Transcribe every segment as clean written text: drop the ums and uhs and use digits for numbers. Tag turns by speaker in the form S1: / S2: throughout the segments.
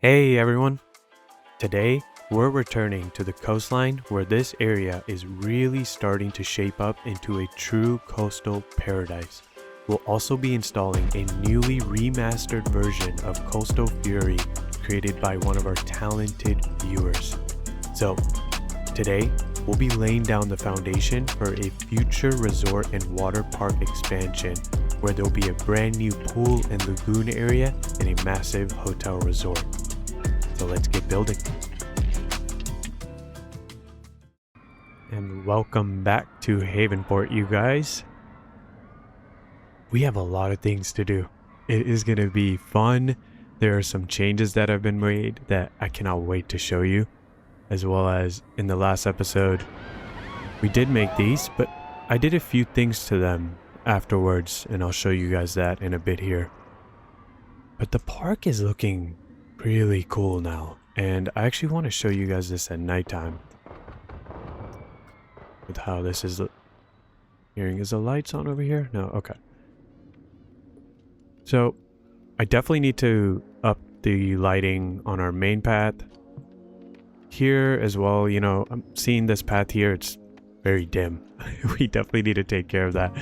S1: Hey everyone! Today, we're returning to the coastline where this area is really starting to shape up into a true coastal paradise. We'll also be installing a newly remastered version of Coastal Fury created by one of our talented viewers. So, today, we'll be laying down the foundation for a future resort and water park expansion where there'll be a brand new pool and lagoon area and a massive hotel resort. So let's get building. And welcome back to Havenport, you guys. We have a lot of things to do. It is going to be fun. There are some changes that have been made that I cannot wait to show you. As well as in the last episode, we did make these, but I did a few things to them afterwards, and I'll show you guys that in a bit here. But the park is looking really cool now, and I actually want to show you guys this at nighttime with how this is hearing. Is the lights on over here? No. Okay, so I definitely need to up the lighting on our main path here as well. You know, I'm seeing this path here, it's very dim. We definitely need to take care of that.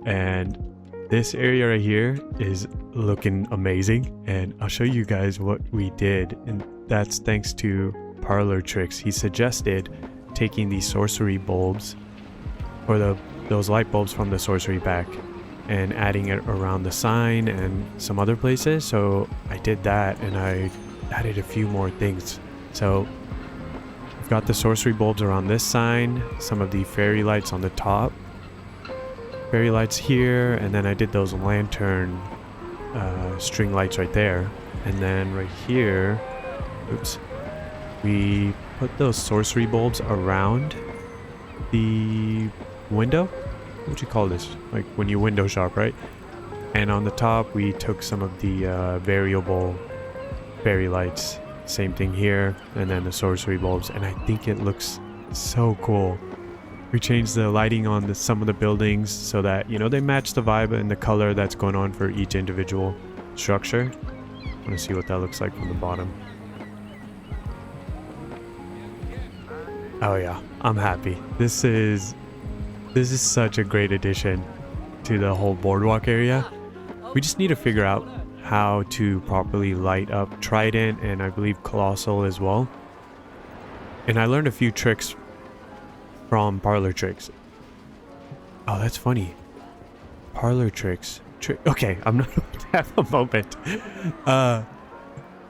S1: And this area right here is looking amazing, and I'll show you guys what we did, and that's thanks to Parlor Tricks. He suggested taking these sorcery bulbs, or those light bulbs from the sorcery pack, and adding it around the sign and some other places. So I did that, and I added a few more things. So I've got the sorcery bulbs around this sign, some of the fairy lights on the top, fairy lights here, and then I did those lantern string lights right there. And then right here, oops, we put those sorcery bulbs around the window. What do you call this? Like when you window shop, right? And on the top, we took some of the variable fairy lights. Same thing here, and then the sorcery bulbs, and I think it looks so cool. We changed the lighting on some of the buildings so that, you know, they match the vibe and the color that's going on for each individual structure. I want to see what that looks like from the bottom. Oh yeah, I'm happy. This is such a great addition to the whole boardwalk area. We just need to figure out how to properly light up Trident and I believe Colossal as well. And I learned a few tricks from Parlor Tricks. Oh, that's funny. Parlor Tricks. Okay, I'm not going to have a moment.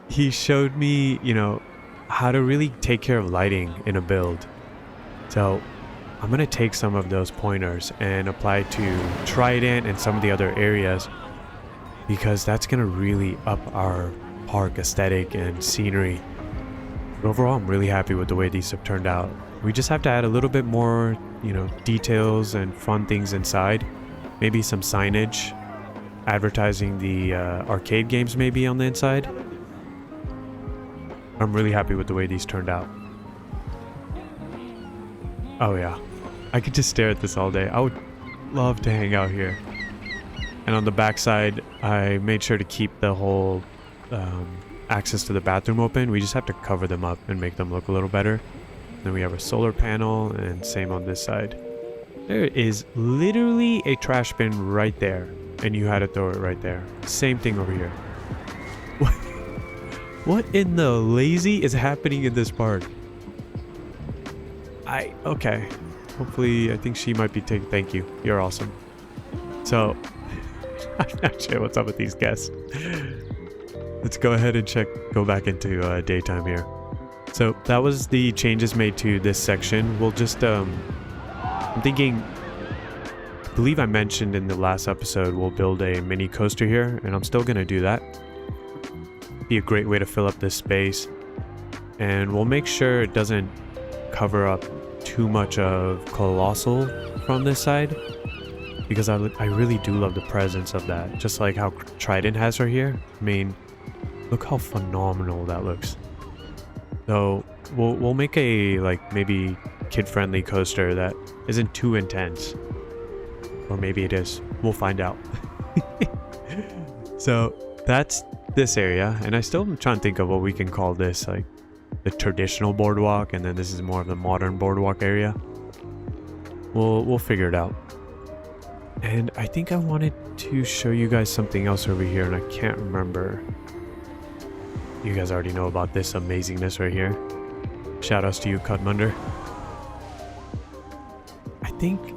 S1: He showed me, you know, how to really take care of lighting in a build. So I'm going to take some of those pointers and apply to Trident and some of the other areas, because that's going to really up our park aesthetic and scenery. But overall, I'm really happy with the way these have turned out. We just have to add a little bit more, you know, details and fun things inside. Maybe some signage, advertising the arcade games maybe on the inside. I'm really happy with the way these turned out. Oh yeah, I could just stare at this all day. I would love to hang out here. And on the back side, I made sure to keep the whole access to the bathroom open. We just have to cover them up and make them look a little better. Then we have a solar panel, and same on this side. There is literally a trash bin right there, and you had to throw it right there. Same thing over here. What in the lazy is happening in this park? Okay. Hopefully, I think she might be taking. Thank you. You're awesome. So, I'm not sure what's up with these guests. Let's go ahead and go back into daytime here. So that was the changes made to this section. We'll just, I'm thinking, I believe I mentioned in the last episode, we'll build a mini coaster here, and I'm still going to do that. Be a great way to fill up this space. And we'll make sure it doesn't cover up too much of Colossal from this side, because I really do love the presence of that. Just like how Trident has her here. I mean, look how phenomenal that looks. So we'll make a like maybe kid-friendly coaster that isn't too intense, or maybe it is. We'll find out. So that's this area, and I still am trying to think of what we can call this, like the traditional boardwalk, and then this is more of the modern boardwalk area. We'll figure it out. And I think I wanted to show you guys something else over here, and I can't remember. You guys already know about this amazingness right here. Shout outs to you, Cudmunder. I think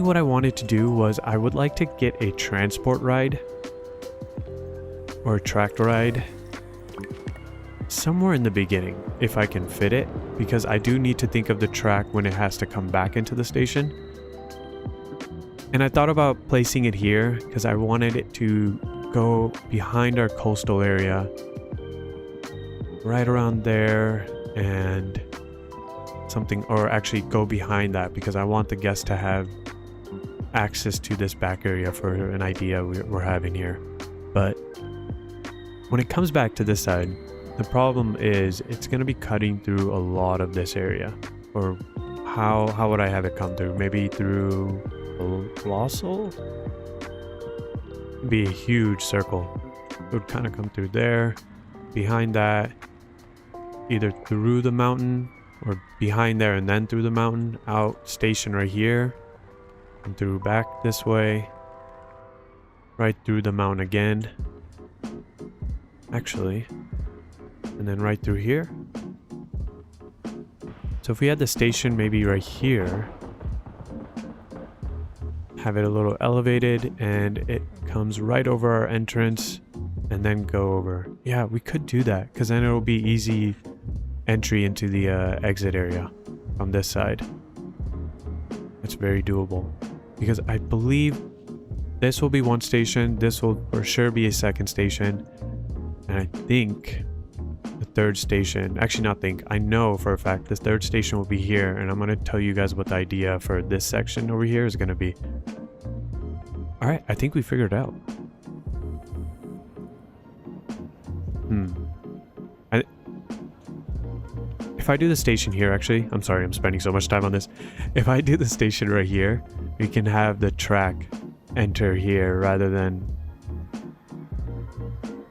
S1: what I wanted to do was I would like to get a transport ride or a track ride somewhere in the beginning, if I can fit it, because I do need to think of the track when it has to come back into the station. And I thought about placing it here because I wanted it to go behind our coastal area, right around there, and something, or actually go behind that, because I want the guests to have access to this back area for an idea we're having here. But when it comes back to this side, the problem is it's going to be cutting through a lot of this area. Or how would I have it come through? Maybe through a colossal? It'd be a huge circle. It would kind of come through there, behind that, either through the mountain or behind there and then through the mountain, out station right here, and through back this way, right through the mountain again, actually, and then right through here. So if we had the station maybe right here, have it a little elevated, and it comes right over our entrance and then go over. Yeah, we could do that, because then it'll be easy entry into the exit area on this side. It's very doable, because I believe this will be one station, this will for sure be a second station, and I think the third station, actually not think, I know for a fact the third station will be here, and I'm going to tell you guys what the idea for this section over here is going to be. Alright, I think we figured it out. If I do the station here, actually, I'm sorry I'm spending so much time on this. If I do the station right here, we can have the track enter here rather than...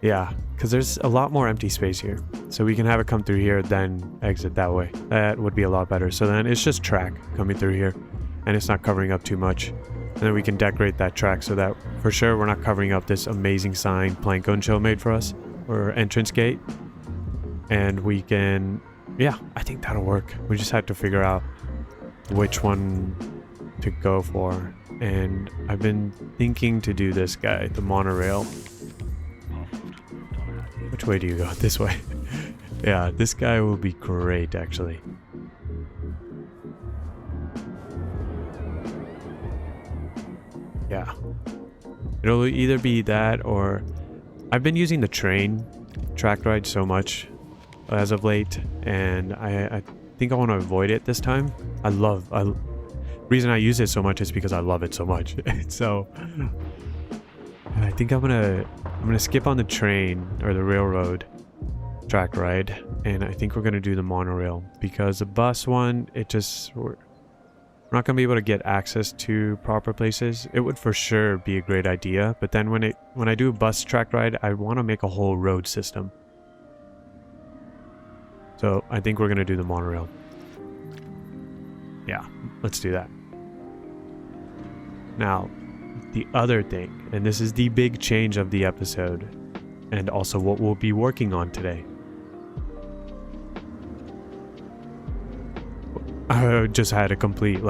S1: Yeah, because there's a lot more empty space here. So we can have it come through here, then exit that way. That would be a lot better. So then it's just track coming through here, and it's not covering up too much. And then we can decorate that track so that for sure we're not covering up this amazing sign Planko and Chill made for us, or entrance gate. And we can... Yeah, I think that'll work. We just had to figure out which one to go for. And I've been thinking to do this guy, the monorail. Which way do you go? This way. Yeah, this guy will be great, actually. Yeah. It'll either be that, or... I've been using the train track ride so much as of late, and I think I want to avoid it this time. Reason I use it so much is because I love it so much. So I think I'm gonna skip on the train or the railroad track ride, and I think we're gonna do the monorail, because the bus one, we're not gonna be able to get access to proper places. It would for sure be a great idea, but then when I do a bus track ride, I want to make a whole road system. So I think we're going to do the monorail. Yeah, let's do that. Now, the other thing, and this is the big change of the episode, and also what we'll be working on today. I just had a complete,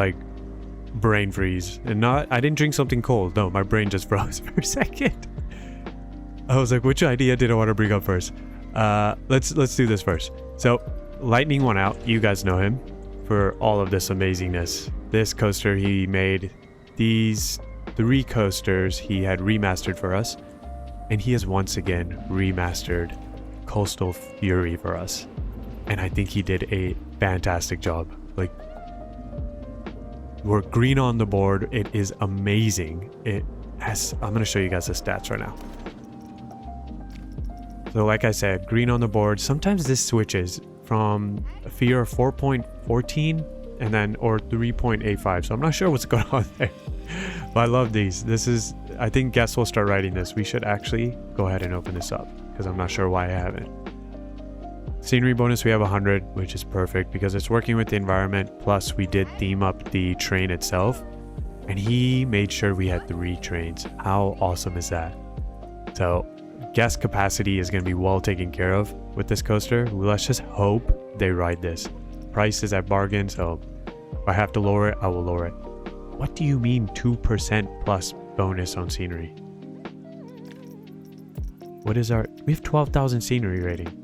S1: brain freeze. And I didn't drink something cold. No, my brain just froze for a second. I was like, which idea did I want to bring up first? Let's do this first. So, Lightning went out. You guys know him for all of this amazingness. This coaster he made. These 3 coasters he had remastered for us. And he has once again remastered Coastal Fury for us. And I think he did a fantastic job. We're green on the board. It is amazing. I'm going to show you guys the stats right now. So like I said, green on the board. Sometimes this switches from Fear 4.14 and then or 3.85. So I'm not sure what's going on there. But I love these. This is I think guests will start writing this. We should actually go ahead and open this up because I'm not sure why I haven't. Scenery bonus, we have 100, which is perfect because it's working with the environment. Plus we did theme up the train itself and he made sure we had 3 trains. How awesome is that? So guest capacity is going to be well taken care of with this coaster. Let's just hope they ride this. Price is at bargain, so if I have to lower it, I will lower it. What do you mean 2% plus bonus on scenery? What is our... We have 12,000 scenery rating.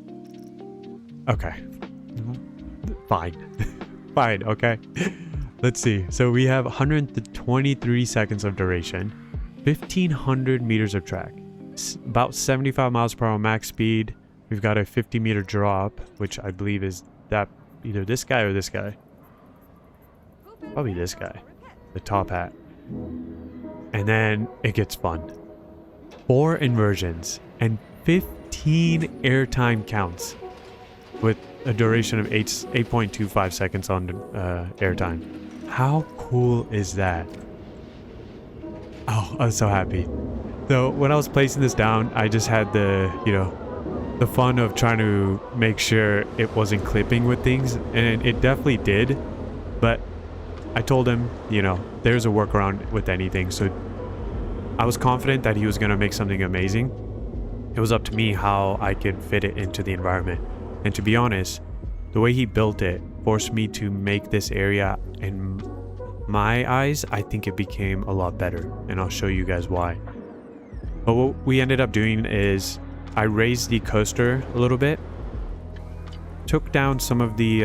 S1: Okay. Fine. Fine, okay. Let's see. So we have 123 seconds of duration, 1,500 meters of track, about 75 miles per hour max speed. We've got a 50-meter drop, which I believe is that either this guy or this guy. Probably this guy. The top hat. And then it gets fun. 4 inversions and 15 airtime counts with a duration of 8.25 seconds on airtime. How cool is that? Oh, I'm so happy. So when I was placing this down, I just had the, you know, the fun of trying to make sure it wasn't clipping with things, and it definitely did. But I told him, you know, there's a workaround with anything. So I was confident that he was going to make something amazing. It was up to me how I could fit it into the environment. And to be honest, the way he built it forced me to make this area, in my eyes, I think it became a lot better. And I'll show you guys why. But what we ended up doing is I raised the coaster a little bit. Took down some of the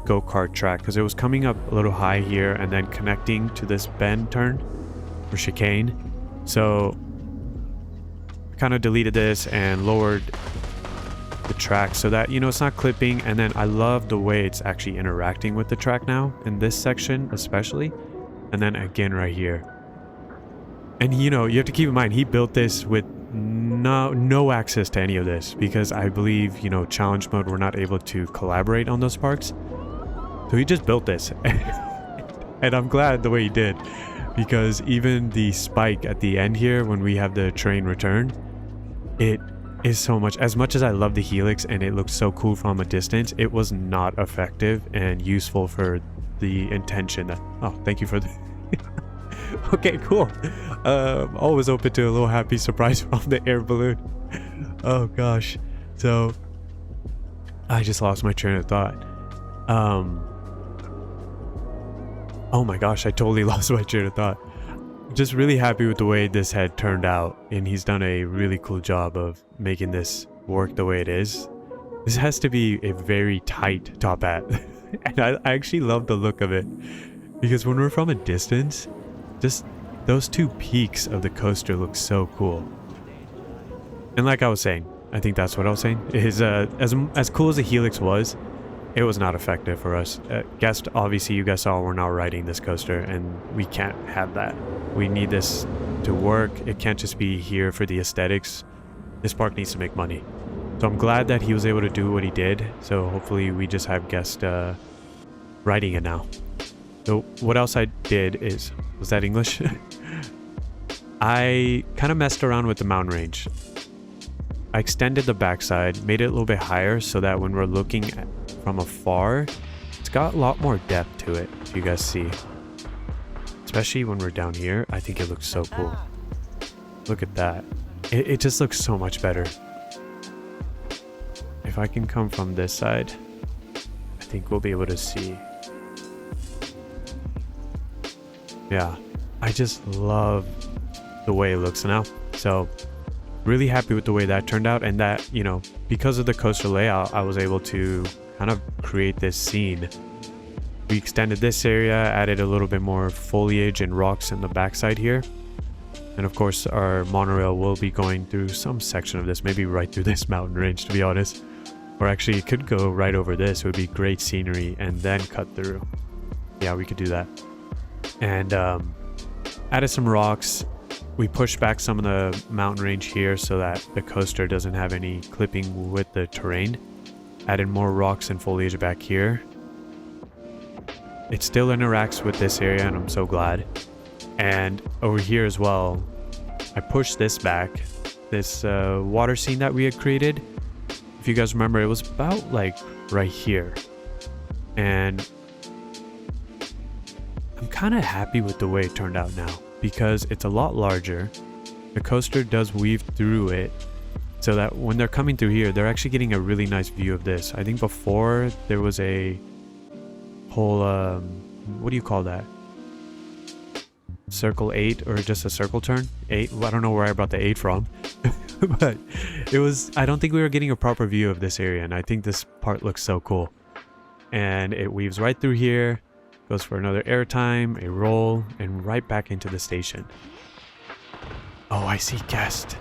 S1: go-kart track because it was coming up a little high here and then connecting to this bend turn or chicane. So I kind of deleted this and lowered the track so that, you know, it's not clipping. And then I love the way it's actually interacting with the track now in this section especially, and then again right here. And you know, you have to keep in mind he built this with no access to any of this because I believe, you know, challenge mode, we're not able to collaborate on those parks. So he just built this and I'm glad the way he did, because even the spike at the end here when we have the train return, it is so much, as much as I love the helix and it looks so cool from a distance, it was not effective and useful for the intention that, oh, thank you for the okay, cool. Always open to a little happy surprise from the air balloon. Oh gosh. So I just lost my train of thought. Oh my gosh, I totally lost my train of thought. Just really happy with the way this had turned out, and he's done a really cool job of making this work the way it is. This has to be a very tight top hat. And I actually love the look of it, because when we're from a distance, just those 2 peaks of the coaster look so cool. And like I was saying, I think that's what I was saying, is as cool as the helix was, it was not effective for us. Guest, obviously you guys saw we're now riding this coaster and we can't have that. We need this to work. It can't just be here for the aesthetics. This park needs to make money. So I'm glad that he was able to do what he did. So hopefully we just have guests riding it now. So what else I did is, was that English? I kind of messed around with the mountain range. I extended the backside, made it a little bit higher so that when we're looking at, from afar, it's got a lot more depth to it, if you guys see. Especially when we're down here, I think it looks so cool. Look at that. It just looks so much better. If I can come from this side, I think we'll be able to see. Yeah, I just love the way it looks now. So really happy with the way that turned out, and that, you know, because of the coaster layout, I was able to kind of create this scene. We extended this area, added a little bit more foliage and rocks in the backside here. And of course our monorail will be going through some section of this, maybe right through this mountain range, to be honest. Or actually it could go right over this. It would be great scenery and then cut through. Yeah, we could do that. And added some rocks. We pushed back some of the mountain range here so that the coaster doesn't have any clipping with the terrain. Added more rocks and foliage back here. It still interacts with this area and I'm so glad. And over here as well, I pushed this back, this water scene that we had created. If you guys remember, it was about like right here. And I'm kind of happy with the way it turned out now because it's a lot larger. The coaster does weave through it so that when they're coming through here, they're actually getting a really nice view of this. I think before there was a whole, what do you call that? Circle 8 or just a circle turn? 8? I don't know where I brought the 8 from. But it was, I don't think we were getting a proper view of this area, and I think this part looks so cool. And it weaves right through here, goes for another airtime, a roll, and right back into the station. Oh, I see guest.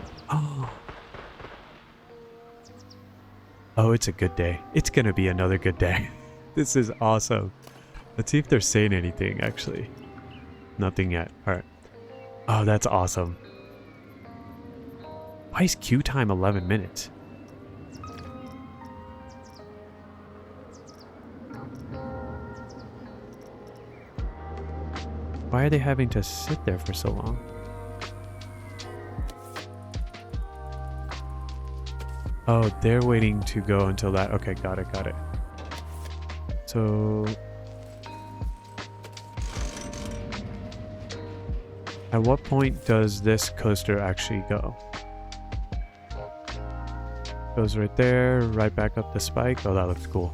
S1: Oh, it's a good day. It's gonna be another good day. This is awesome. Let's see if they're saying anything, actually. Nothing yet. All right. Oh, that's awesome. Why is queue time 11 minutes? Why are they having to sit there for so long? Oh, they're waiting to go until that. Okay, got it, got it. So... at what point does this coaster actually go? Goes right there, right back up the spike. Oh, that looks cool.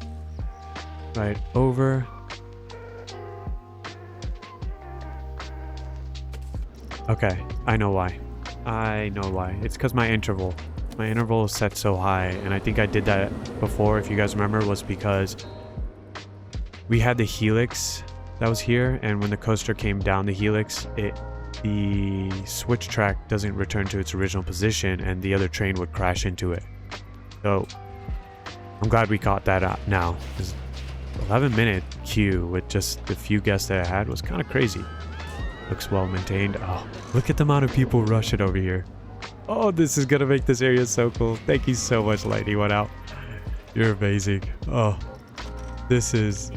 S1: Right over. Okay, I know why. I know why. It's because my interval is set so high, and I think I did that before, if you guys remember, was because we had the helix that was here, and when the coaster came down the helix, the switch track doesn't return to its original position, and the other train would crash into it. So I'm glad we caught that out now. This 11-minute queue with just the few guests that I had was kind of crazy. Looks well maintained. Oh, look at the amount of people rushing over here. Oh, this is gonna make this area so cool. Thank you so much, Lightning One Out. You're amazing. Oh, this is...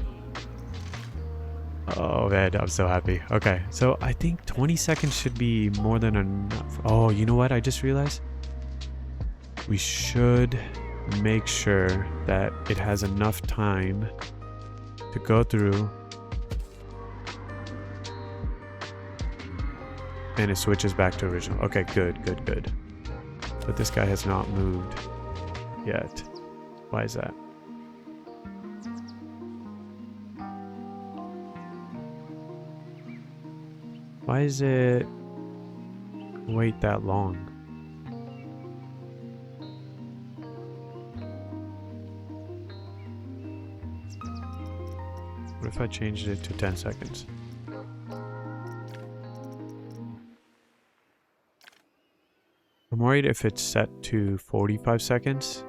S1: oh man, I'm so happy. Okay, so I think 20 seconds should be more than enough. Oh, you know what? I just realized we should make sure that it has enough time to go through and it switches back to original. Okay, good, good, good. But this guy has not moved yet. Why is that? Why is it wait that long? What if I changed it to 10 seconds? I'm worried if it's set to 45 seconds.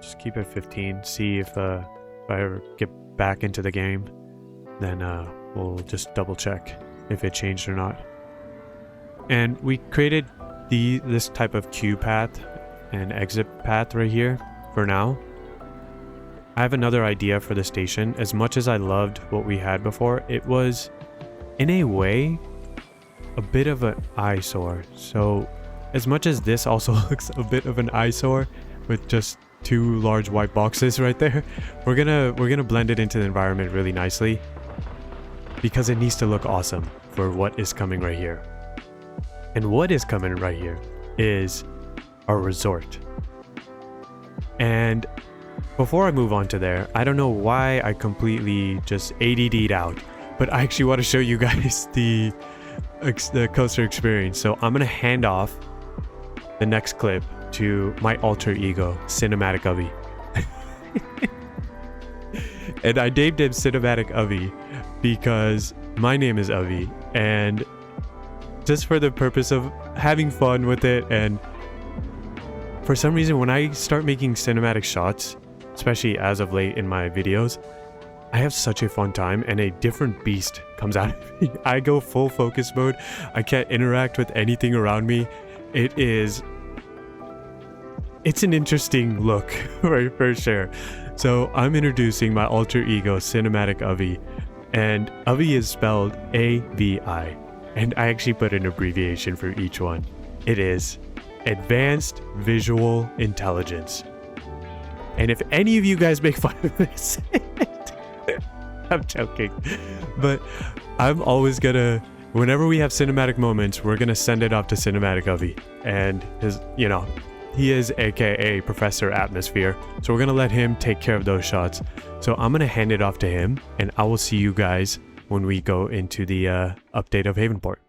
S1: Just keep it 15. See if I ever get back into the game, then we'll just double check if it changed or not. And we created this type of queue path and exit path right here for now. I have another idea for the station. As much as I loved what we had before, it was in a way a bit of an eyesore. So as much as this also looks a bit of an eyesore with just two large white boxes right there, we're gonna blend it into the environment really nicely because it needs to look awesome for what is coming right here. And what is coming right here is our resort. And before I move on to there, I don't know why I completely just ADD'd out, but I actually want to show you guys the coaster experience. So I'm gonna hand off the next clip to my alter ego, Cinematic Avi. And I named him Cinematic Avi because my name is Avi, and just for the purpose of having fun with it. And for some reason, when I start making cinematic shots, especially as of late in my videos, I have such a fun time and a different beast comes out of me. I go full focus mode. I can't interact with anything around me. It's an interesting look for sure. So I'm introducing my alter ego, Cinematic Avi, and Avi is spelled A-V-I. And I actually put an abbreviation for each one. It is Advanced Visual Intelligence. And if any of you guys make fun of this, I'm joking. But I'm always gonna, whenever we have cinematic moments, we're gonna send it off to Cinematic Ovi. And his, you know, he is aka Professor Atmosphere. So we're gonna let him take care of those shots. So I'm gonna hand it off to him, and I will see you guys when we go into the update of Havenport.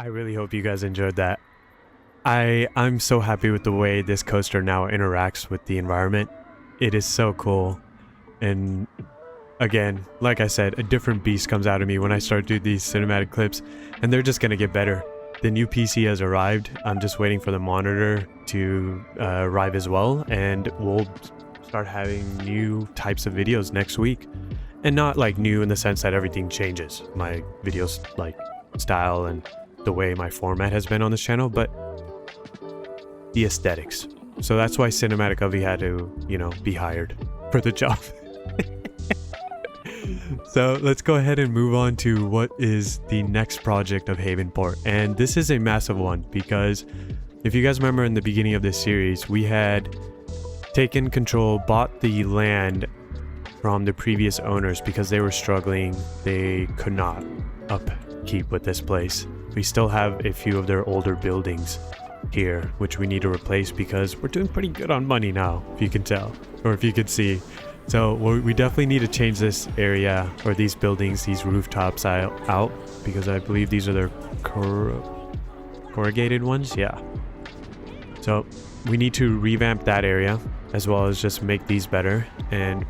S1: I really hope you guys enjoyed that. I'm so happy with the way this coaster now interacts with the environment. It is so cool. And again, like I said, a different beast comes out of me when I start doing these cinematic clips, and they're just gonna get better. The new PC has arrived. I'm just waiting for the monitor to arrive as well, and we'll start having new types of videos next week. And not like new in the sense that everything changes. My videos like style and the way my format has been on this channel, but the aesthetics. So that's why Cinematic Ovi had to, you know, be hired for the job. So let's go ahead and move on to what is the next project of Havenport. And this is a massive one because if you guys remember in the beginning of this series, we had taken control, bought the land from the previous owners because they were struggling. They could not upkeep with this place. We still have a few of their older buildings here, which we need to replace because we're doing pretty good on money now, if you can tell, or if you can see. So we definitely need to change this area, or these buildings, these rooftops out, because I believe these are their corrugated ones. Yeah. So we need to revamp that area, as well as just make these better and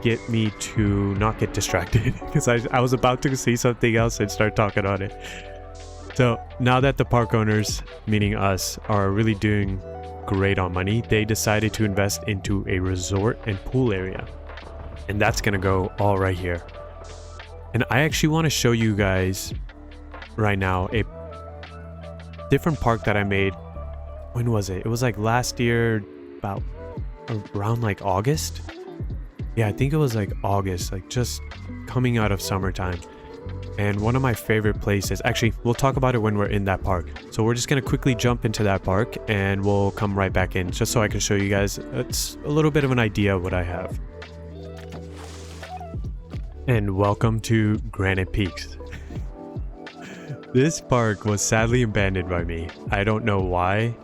S1: get me to not get distracted, because I was about to see something else and start talking on it. So now that the park owners, meaning us, are really doing great on money, they decided to invest into a resort and pool area. And that's gonna go all right here. And I actually want to show you guys right now a different park that I made. When was it? It was like last year, about around like August. Yeah, I think it was like August, like just coming out of summertime. And one of my favorite places, actually, we'll talk about it when we're in that park. So we're just going to quickly jump into that park and we'll come right back in just so I can show you guys. It's a little bit of an idea of what I have. And welcome to Granite Peaks. This park was sadly abandoned by me. I don't know why,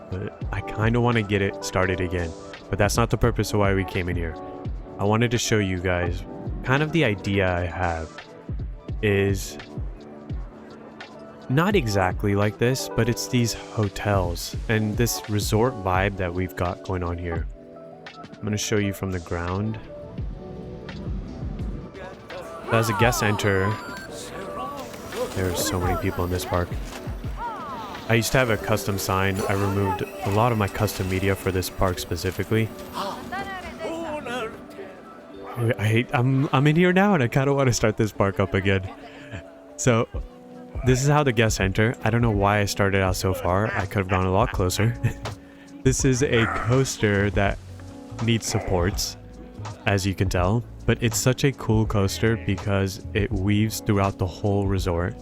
S1: but I kind of want to get it started again. But that's not the purpose of why we came in here. I wanted to show you guys kind of the idea I have is not exactly like this, but it's these hotels and this resort vibe that we've got going on here. I'm going to show you from the ground. As a guest enter, there's so many people in this park. I used to have a custom sign. I removed a lot of my custom media for this park specifically. I'm in here now and I kind of want to start this park up again. So this is how the guests enter. I don't know why I started out so far. I could have gone a lot closer. This is a coaster that needs supports, as you can tell. But it's such a cool coaster because it weaves throughout the whole resort.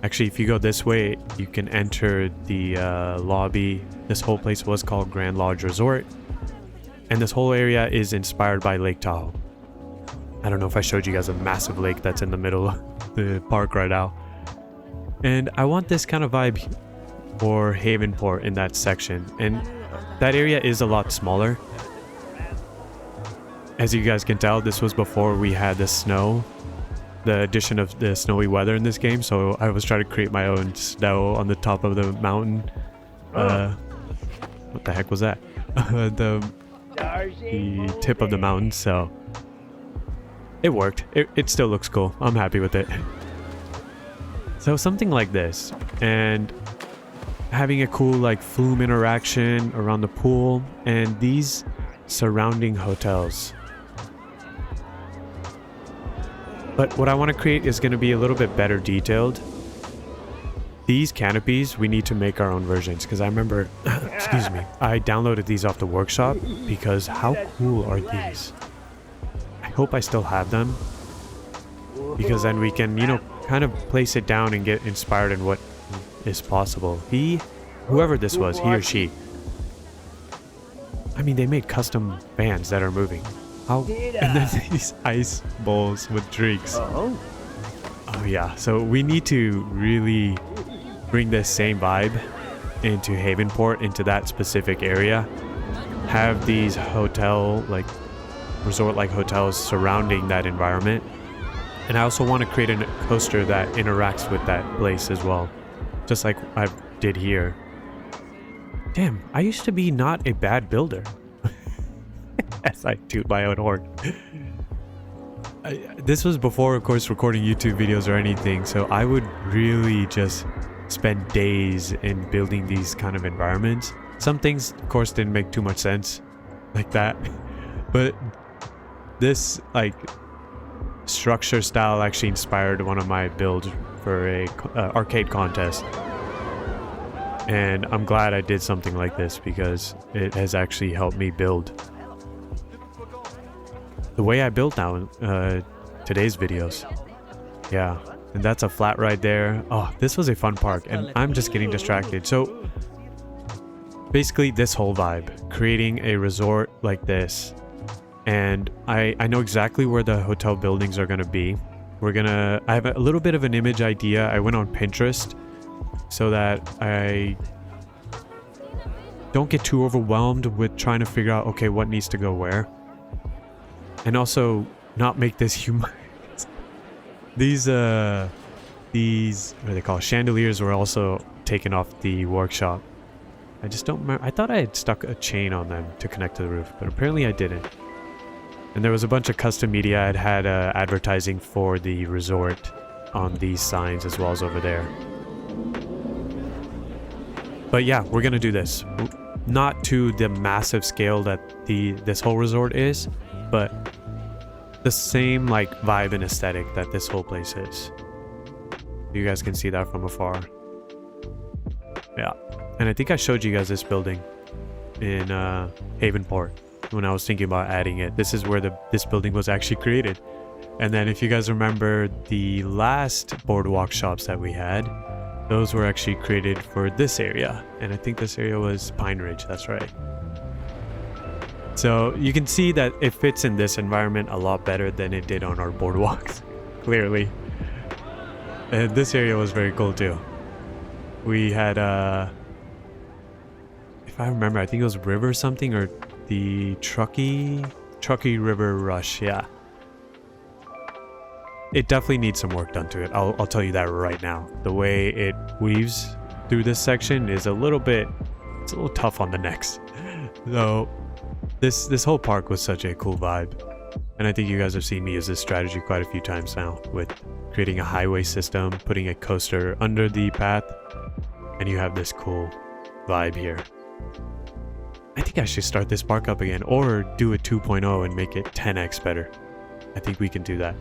S1: Actually, if you go this way, you can enter the lobby. This whole place was called Grand Lodge Resort. And this whole area is inspired by Lake Tahoe. I don't know if I showed you guys a massive lake that's in the middle of the park right now. And I want this kind of vibe for Havenport in that section. And that area is a lot smaller. As you guys can tell, this was before we had the snow, the addition of the snowy weather in this game. So I was trying to create my own snow on the top of the mountain. What the heck was that? the tip of the mountain. So it worked. It still looks cool. I'm happy with it. So something like this, and having a cool like flume interaction around the pool and these surrounding hotels. But what I want to create is going to be a little bit better detailed. These canopies, we need to make our own versions because I remember, excuse me, I downloaded these off the workshop because how cool are these? I hope I still have them because then we can, you know, kind of place it down and get inspired in what is possible. Whoever this was, he or she, I mean, they made custom bands that are moving. How? And then these ice bowls with drinks. Oh yeah, so we need to really bring this same vibe into Havenport, into that specific area. Have these hotel, like resort-like hotels surrounding that environment. And I also want to create a coaster that interacts with that place as well. Just like I did here. Damn, I used to be not a bad builder. As I toot my own horn. This was before, of course, recording YouTube videos or anything, so I would really just spend days in building these kind of environments. Some things, of course, didn't make too much sense like that, but this like structure style actually inspired one of my builds for a arcade contest. And I'm glad I did something like this because it has actually helped me build the way I built now today's videos. Yeah, and that's a flat ride there. Oh, this was a fun park and I'm just getting distracted. So basically this whole vibe, creating a resort like this. And I know exactly where the hotel buildings are going to be. I have a little bit of an image idea. I went on Pinterest so that I don't get too overwhelmed with trying to figure out, okay, what needs to go where. And also not make this humongous. These what are they called? Chandeliers were also taken off the workshop. I just don't remember. I thought I had stuck a chain on them to connect to the roof, but apparently I didn't. And there was a bunch of custom media. I'd had advertising for the resort on these signs as well as over there. But yeah, we're gonna do this. not to the massive scale that this whole resort is, but the same like vibe and aesthetic that this whole place is. You guys can see that from afar. Yeah, and I think I showed you guys this building in Havenport when I was thinking about adding it. This is where this building was actually created. And then if you guys remember the last boardwalk shops that we had, those were actually created for this area. And I think this area was Pine Ridge, that's right. So you can see that it fits in this environment a lot better than it did on our boardwalks, clearly. And this area was very cool too. We had, if I remember, I think it was River something or the Truckee River Rush, yeah. It definitely needs some work done to it. I'll tell you that right now. The way it weaves through this section is a little tough on the necks. So this whole park was such a cool vibe. And I think you guys have seen me use this strategy quite a few times now with creating a highway system, putting a coaster under the path, and you have this cool vibe here. I think I should start this park up again or do a 2.0 and make it 10x better. I think we can do that.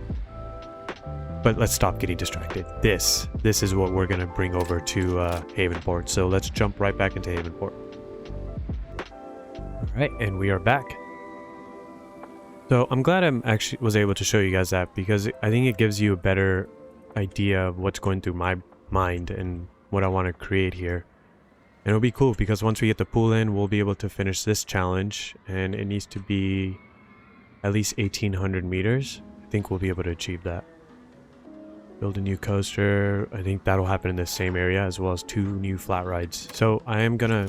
S1: But let's stop getting distracted. This is what we're gonna bring over to Havenport. So let's jump right back into Havenport. All right, and we are back. So I'm glad I actually was able to show you guys that, because I think it gives you a better idea of what's going through my mind and what I want to create here. And it'll be cool because once we get the pool in, we'll be able to finish this challenge, and it needs to be at least 1800 meters. I think we'll be able to achieve that. Build a new coaster. I think that'll happen in the same area, as well as 2 new flat rides. So I am gonna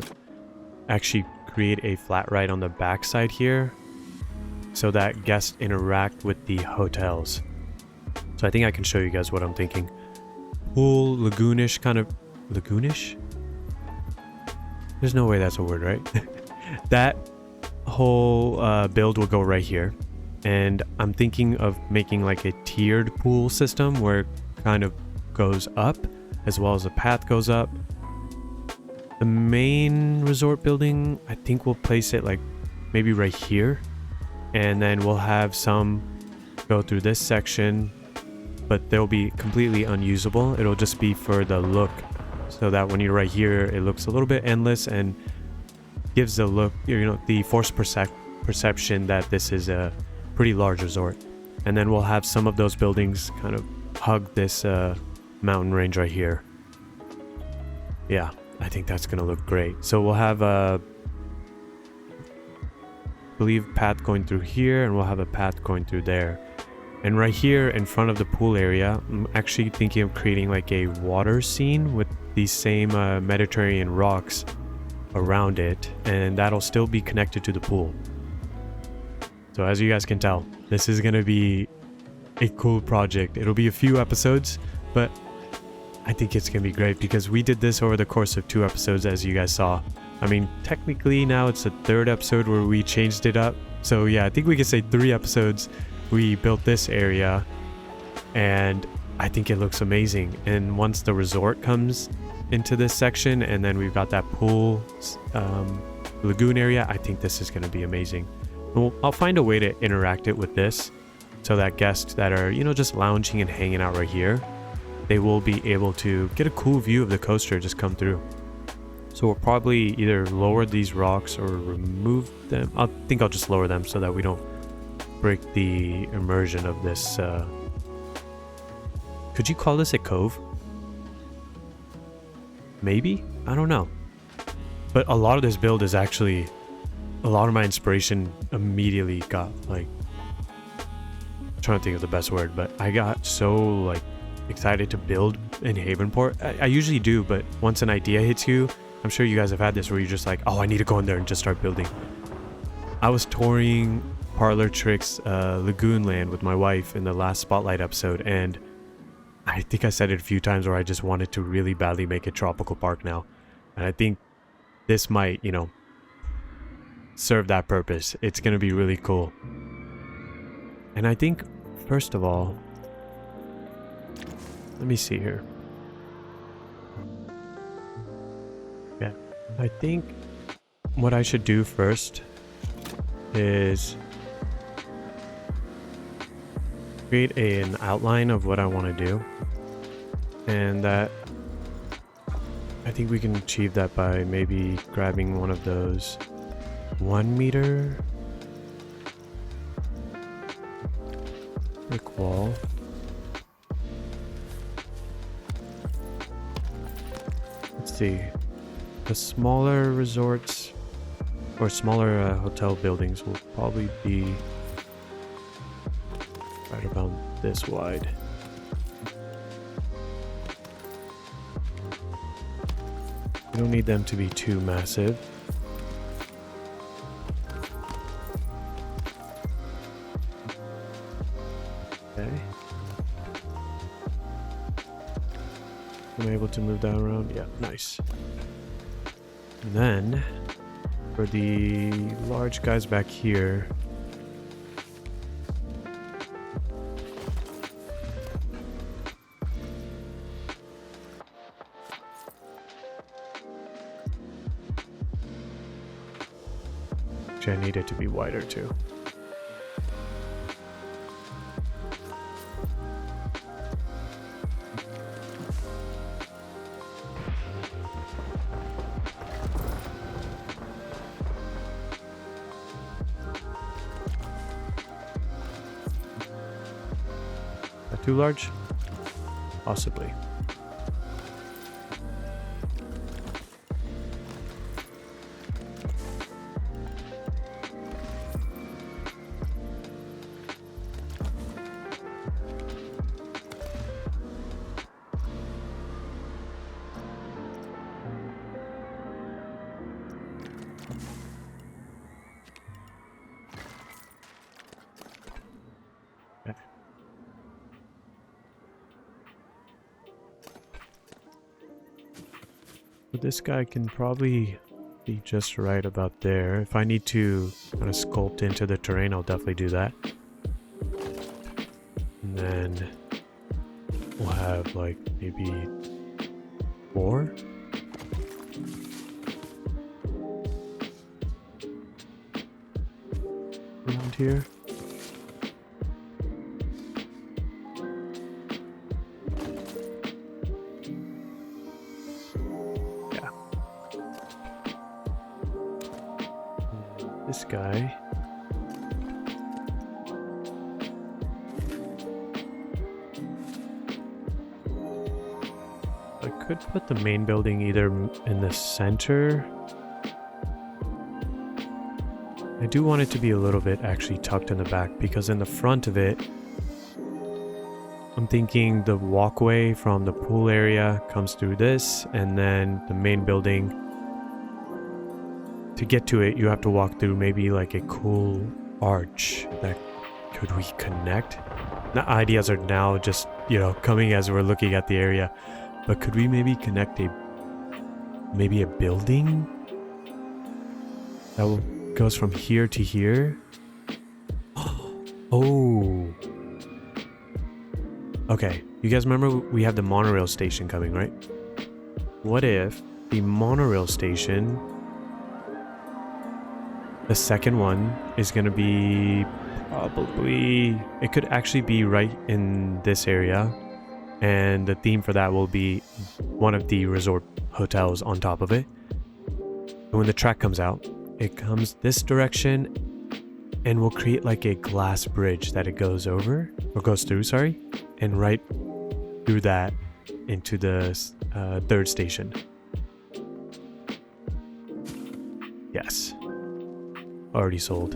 S1: actually create a flat ride on the back side here so that guests interact with the hotels. So I think I can show you guys what I'm thinking. Pool, lagoonish kind of... Lagoonish? There's no way that's a word, right? That whole build will go right here. And I'm thinking of making like a tiered pool system where it kind of goes up as well as the path goes up. The main resort building, I think we'll place it like maybe right here. And then we'll have some go through this section, but they'll be completely unusable. It'll just be for the look, so that when you're right here, it looks a little bit endless and gives the look, the forced perception that this is a pretty large resort. And then we'll have some of those buildings kind of hug this mountain range right here. Yeah, I think that's gonna look great. So we'll have a path going through here, and we'll have a path going through there. And right here in front of the pool area, I'm actually thinking of creating like a water scene with these same Mediterranean rocks around it, and that'll still be connected to the pool. So as you guys can tell, this is gonna be a cool project. It'll be a few episodes, but I think it's gonna be great because we did this over the course of 2 episodes, as you guys saw. I mean, technically now it's the 3rd episode where we changed it up. So yeah, I think we could say 3 episodes we built this area, and I think it looks amazing. And once the resort comes into this section, and then we've got that pool lagoon area, I think this is going to be amazing. I'll find a way to interact it with this so that guests that are, just lounging and hanging out right here, they will be able to get a cool view of the coaster just come through. So we'll probably either lower these rocks or remove them. I think I'll just lower them so that we don't break the immersion of this. Could you call this a cove? Maybe? I don't know. But a lot of this build is actually, a lot of my inspiration immediately got I'm trying to think of the best word, but I got so excited to build in Havenport. I usually do, but once an idea hits you, I'm sure you guys have had this where you're just like, oh, I need to go in there and just start building. I was touring Parlor Tricks Lagoon Land with my wife in the last Spotlight episode, and I think I said it a few times where I just wanted to really badly make a tropical park now. And I think this might, serve that purpose. It's going to be really cool. And I think, first of all, let me see here. Yeah, I think what I should do first is create an outline of what I want to do, and that I think we can achieve that by maybe grabbing one of those 1 meter brick wall. Let's see, the smaller resorts or smaller hotel buildings will probably be right about this wide. We don't need them to be too massive. Okay. Am I able to move that around? Yeah, nice. And then for the large guys back here, I need it to be wider too. That too large? Possibly. This guy can probably be just right about there. If I need to kind of sculpt into the terrain, I'll definitely do that. And then we'll have like maybe 4. Around here. This guy. I could put the main building either in the center. I do want it to be a little bit actually tucked in the back, because in the front of it, I'm thinking the walkway from the pool area comes through this, and then the main building, to get to it, you have to walk through maybe like a cool arch that could we connect? The ideas are now just, you know, coming as we're looking at the area, but could we maybe connect maybe a building that goes from here to here? Oh. Okay, you guys remember we have the monorail station coming, right? What if the monorail station, the second one, is going to be probably, it could actually be right in this area, and the theme for that will be one of the resort hotels on top of it. And when the track comes out, it comes this direction, and we'll create like a glass bridge that it goes over, or goes through, sorry, and right through that into the third station. Yes. Already sold.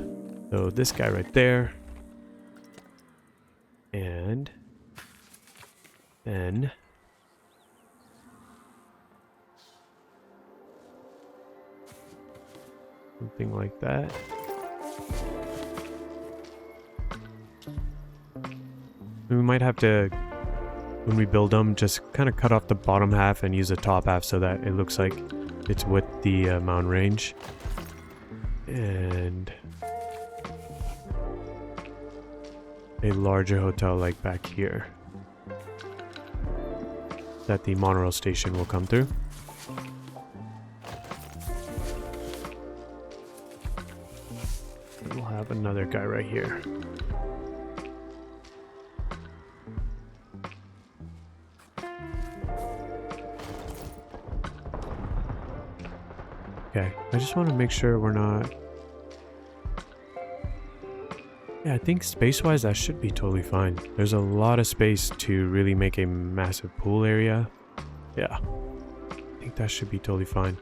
S1: So this guy right there. And then something like that. We might have to, when we build them, just kind of cut off the bottom half and use the top half so that it looks like it's with the mountain range. And a larger hotel like back here that the monorail station will come through. we'll have another guy right here. Okay, I just want to make sure we're not... Yeah, I think space-wise that should be totally fine. There's a lot of space to really make a massive pool area. Yeah, I think that should be totally fine.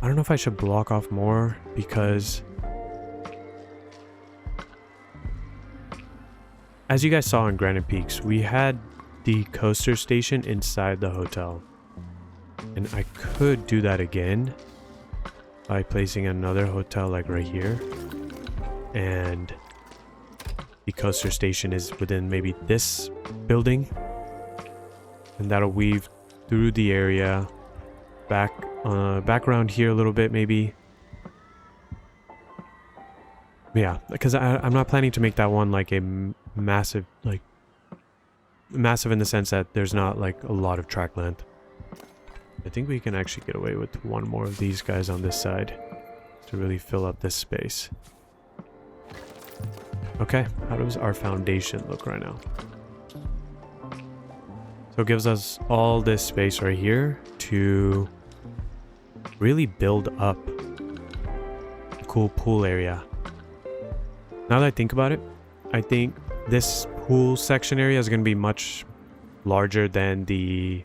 S1: I don't know if I should block off more because... As you guys saw in Granite Peaks, we had the coaster station inside the hotel. And I could do that again by placing another hotel like right here. And the coaster station is within maybe this building. And that'll weave through the area, back around here a little bit maybe. Yeah, because I'm not planning to make that one like a massive, like massive in the sense that there's not like a lot of track length. I think we can actually get away with one more of these guys on this side to really fill up this space. Okay, how does our foundation look right now? So it gives us all this space right here to really build up a cool pool area. Now that I think about it, I think this pool section area is going to be much larger than the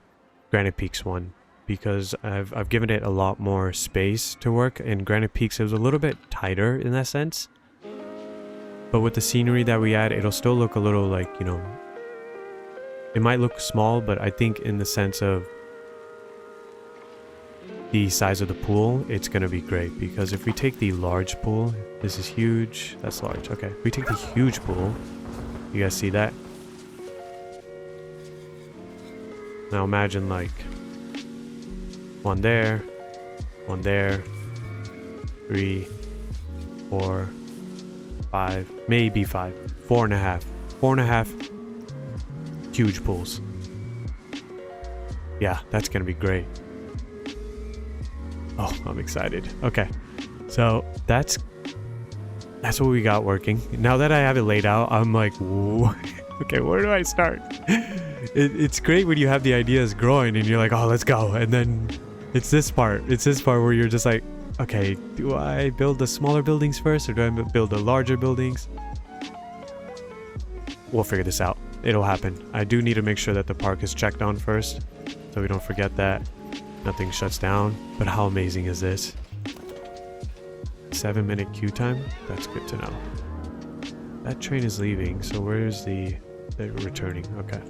S1: Granite Peaks one because I've given it a lot more space to work. In Granite Peaks, it was a little bit tighter in that sense. But with the scenery that we add, it'll still look a little like, you know, it might look small, but I think in the sense of the size of the pool, it's going to be great. Because if we take the large pool, this is huge, that's large. Okay, if we take the huge pool, you guys see that? Now imagine like one there, 3, 4, 5, maybe 5, 4.5 huge pools. Yeah, that's gonna be great. Oh, I'm excited. Okay, so that's what we got working. Now that I have it laid out, I'm like, whoa. Okay, where do I start? It's great when you have the ideas growing and you're like, oh, let's go. And then it's this part where you're just like, okay, do I build the smaller buildings first or do I build the larger buildings? We'll figure this out. It'll happen. I do need to make sure that the park is checked on first so we don't forget that nothing shuts down. But how amazing is this? 7-minute queue time? That's good to know. That train is leaving, so where's the returning? Okay.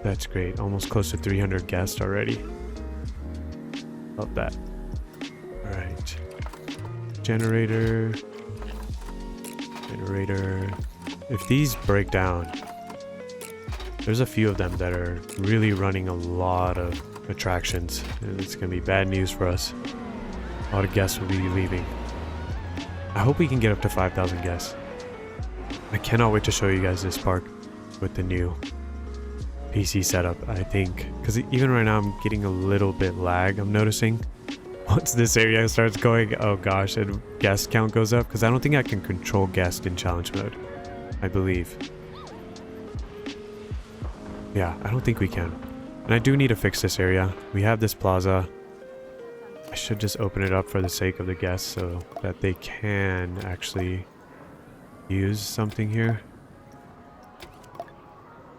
S1: That's great. Almost close to 300 guests already. Love that. Alright. Generator. If these break down, there's a few of them that are really running a lot of attractions. And it's going to be bad news for us. A lot of guests will be leaving. I hope we can get up to 5,000 guests. I cannot wait to show you guys this park with the new PC setup, I think. Because even right now I'm getting a little bit lag, I'm noticing. Once this area starts going, oh gosh, and guest count goes up. Because I don't think I can control guest in challenge mode, I believe. Yeah, I don't think we can. And I do need to fix this area. We have this plaza. I should just open it up for the sake of the guests so that they can actually use something here.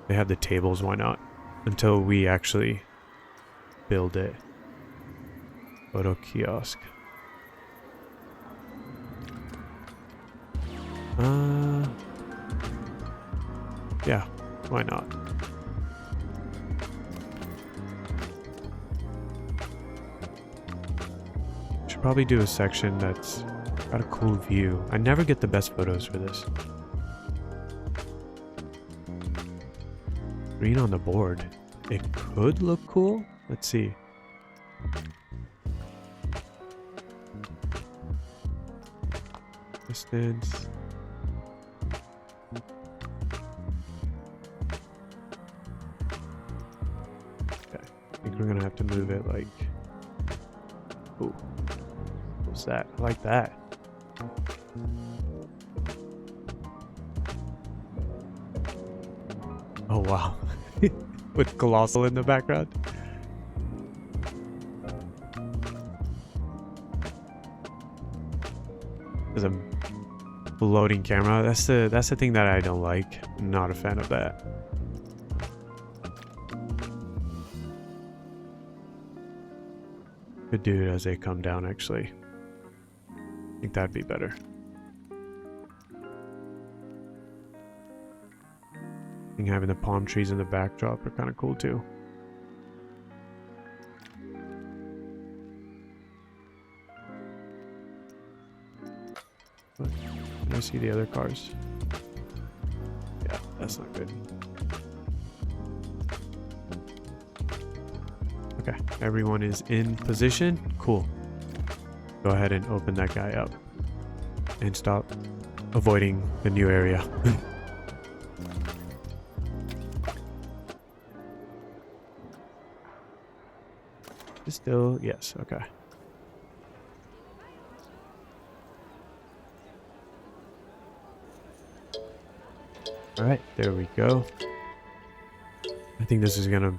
S1: They have the tables, why not? Until we actually build it. Photo kiosk. Yeah, why not? Should probably do a section that's got a cool view. I never get the best photos for this. Green on the board. It could look cool. Let's see. Distance. Okay. I think we're gonna have to move it like... Ooh. What's that? I like that. Oh wow. With Colossal in the background. There's a floating camera. That's the thing that I don't like. I'm not a fan of that. Could do it as they come down, actually. I think that'd be better. I think having the palm trees in the backdrop are kind of cool too. But can I see the other cars? Yeah, that's not good. Okay, everyone is in position. Cool. Go ahead and open that guy up and stop avoiding the new area. Still, yes, okay. All right, there we go. I think this is gonna...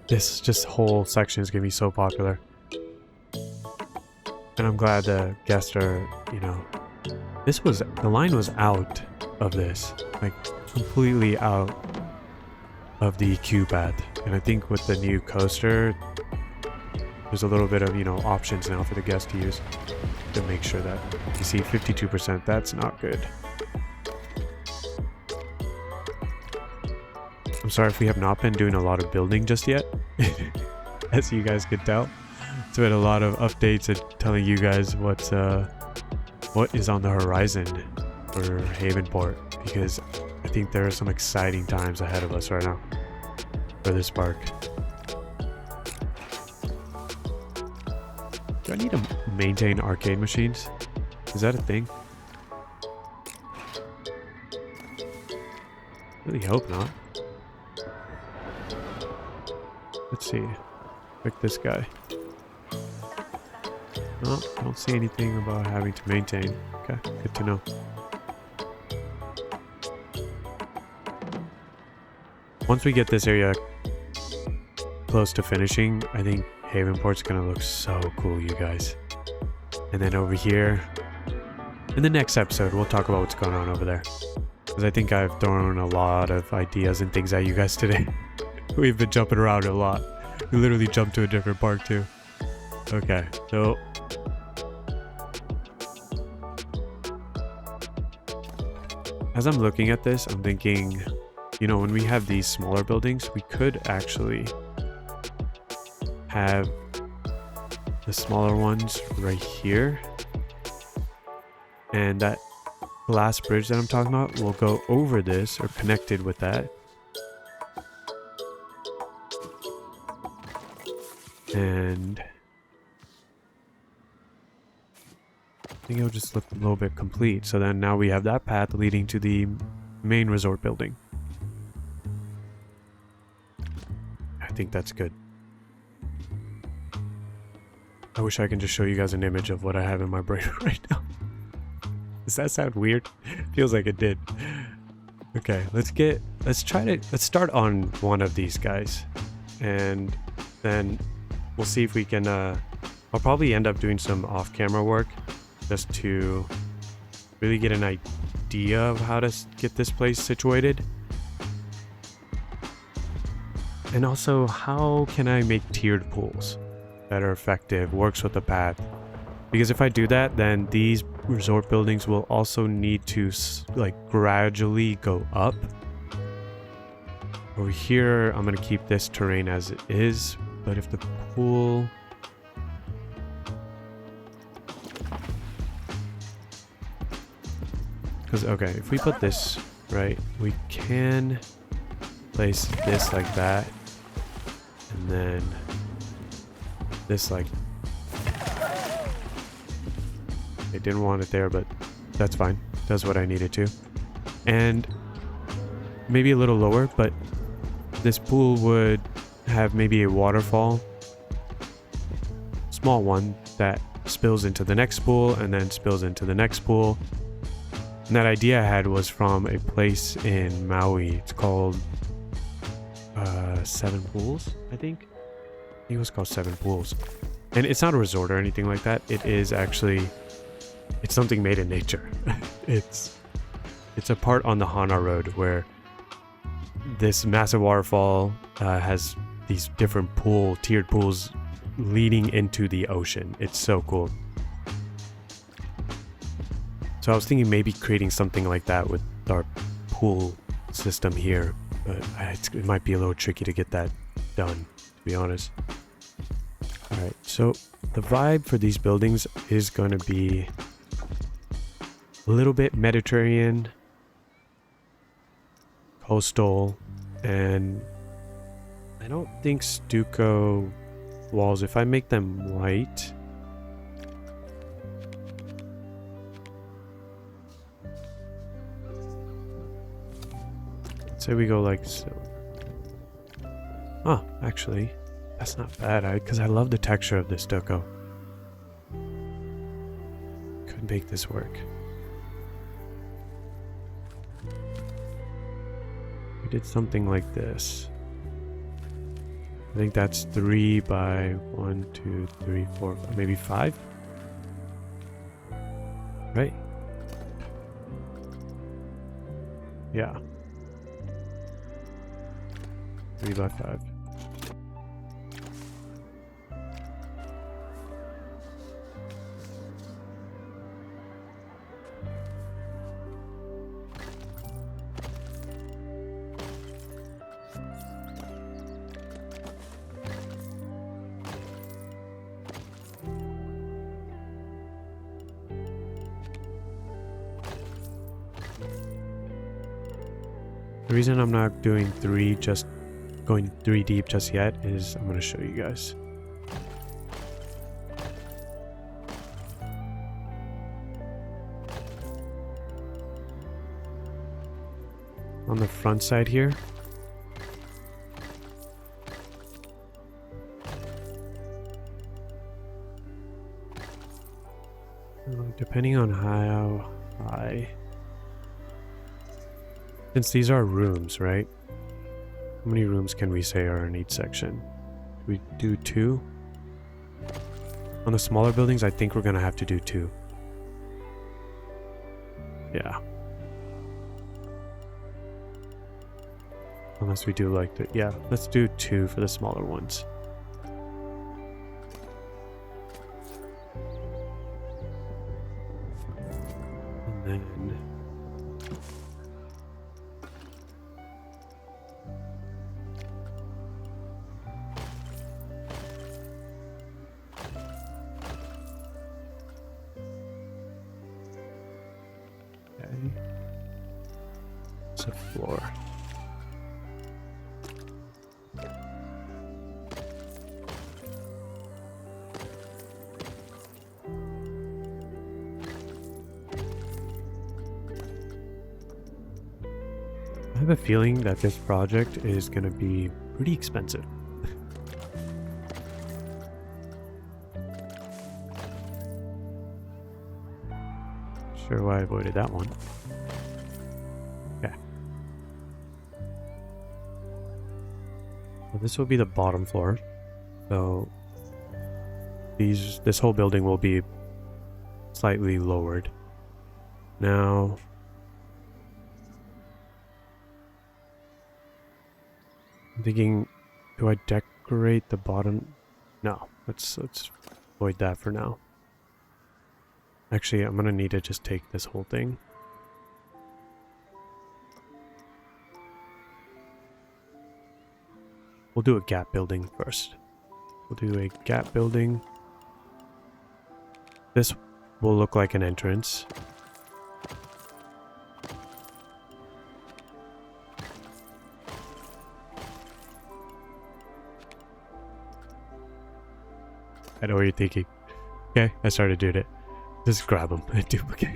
S1: This just whole section is gonna be so popular. And I'm glad the guests are, you know... This was... The line was out of this. Like, completely out of the queue path. And I think with the new coaster, there's a little bit of, you know, options now for the guests to use to make sure that you see 52%. That's not good. I'm sorry if we have not been doing a lot of building just yet. As you guys could tell, it's been a lot of updates and telling you guys what is on the horizon for Havenport, because I think there are some exciting times ahead of us right now for this park. Do I need to maintain arcade machines? Is that a thing? Really hope not. Let's see. Pick this guy. No, I don't see anything about having to maintain. Okay, good to know. Once we get this area close to finishing, I think Havenport's gonna look so cool, you guys. And then over here, in the next episode, we'll talk about what's going on over there. Because I think I've thrown a lot of ideas and things at you guys today. We've been jumping around a lot. We literally jumped to a different park too. Okay, so... As I'm looking at this, I'm thinking, you know, when we have these smaller buildings, we could actually have the smaller ones right here. And that glass bridge that I'm talking about will go over this or connected with that. And I think it'll just look a little bit complete. So then now we have that path leading to the main resort building. I think that's good. I wish I can just show you guys an image of what I have in my brain right now. Does that sound weird? Feels like it did. Okay, let's start on one of these guys. And then we'll see if we can, I'll probably end up doing some off-camera work just to really get an idea of how to get this place situated. And also, how can I make tiered pools that are effective, works with the path? Because if I do that, then these resort buildings will also need to like gradually go up. Over here, I'm gonna keep this terrain as it is, but if the pool... Because, okay, if we put this right, we can place this like that, and then this like... I didn't want it there, but that's fine. Does what I needed to. And maybe a little lower, but this pool would have maybe a waterfall, small one, that spills into the next pool and then spills into the next pool. And that idea I had was from a place in Maui. It's called Seven Pools, I think. I think it was called Seven Pools. And it's not a resort or anything like that. It is actually, it's something made in nature. It's a part on the Hana Road where this massive waterfall has these different tiered pools leading into the ocean. It's so cool. So I was thinking maybe creating something like that with our pool system here, but it might be a little tricky to get that done, to be honest. Alright, so the vibe for these buildings is going to be a little bit Mediterranean, coastal, and I don't think stucco walls. If I make them white, say we go like so. Oh, actually, that's not bad. Because I love the texture of this stucco. Could make this work. We did something like this. I think that's 3 by 1, 2, 3, 4, maybe 5. Right? Yeah. 3 by 5. The reason I'm not doing going 3 deep just yet is I'm going to show you guys. On the front side here, depending on how high, since these are rooms, right? How many rooms can we say are in each section? We do 2. On the smaller buildings, I think we're gonna have to do 2. Yeah. Unless we do like the, yeah, let's do 2 for the smaller ones. And then it's a floor. I have a feeling that this project is going to be pretty expensive. Sure why I avoided that one. Okay. Well, this will be the bottom floor. So this whole building will be slightly lowered. Now I'm thinking, do I decorate the bottom? No, let's avoid that for now. Actually, I'm gonna need to just take this whole thing. We'll do a gap building first. We'll do a gap building. This will look like an entrance. I know what you're thinking. Okay, I started doing it. Just grab them and duplicate.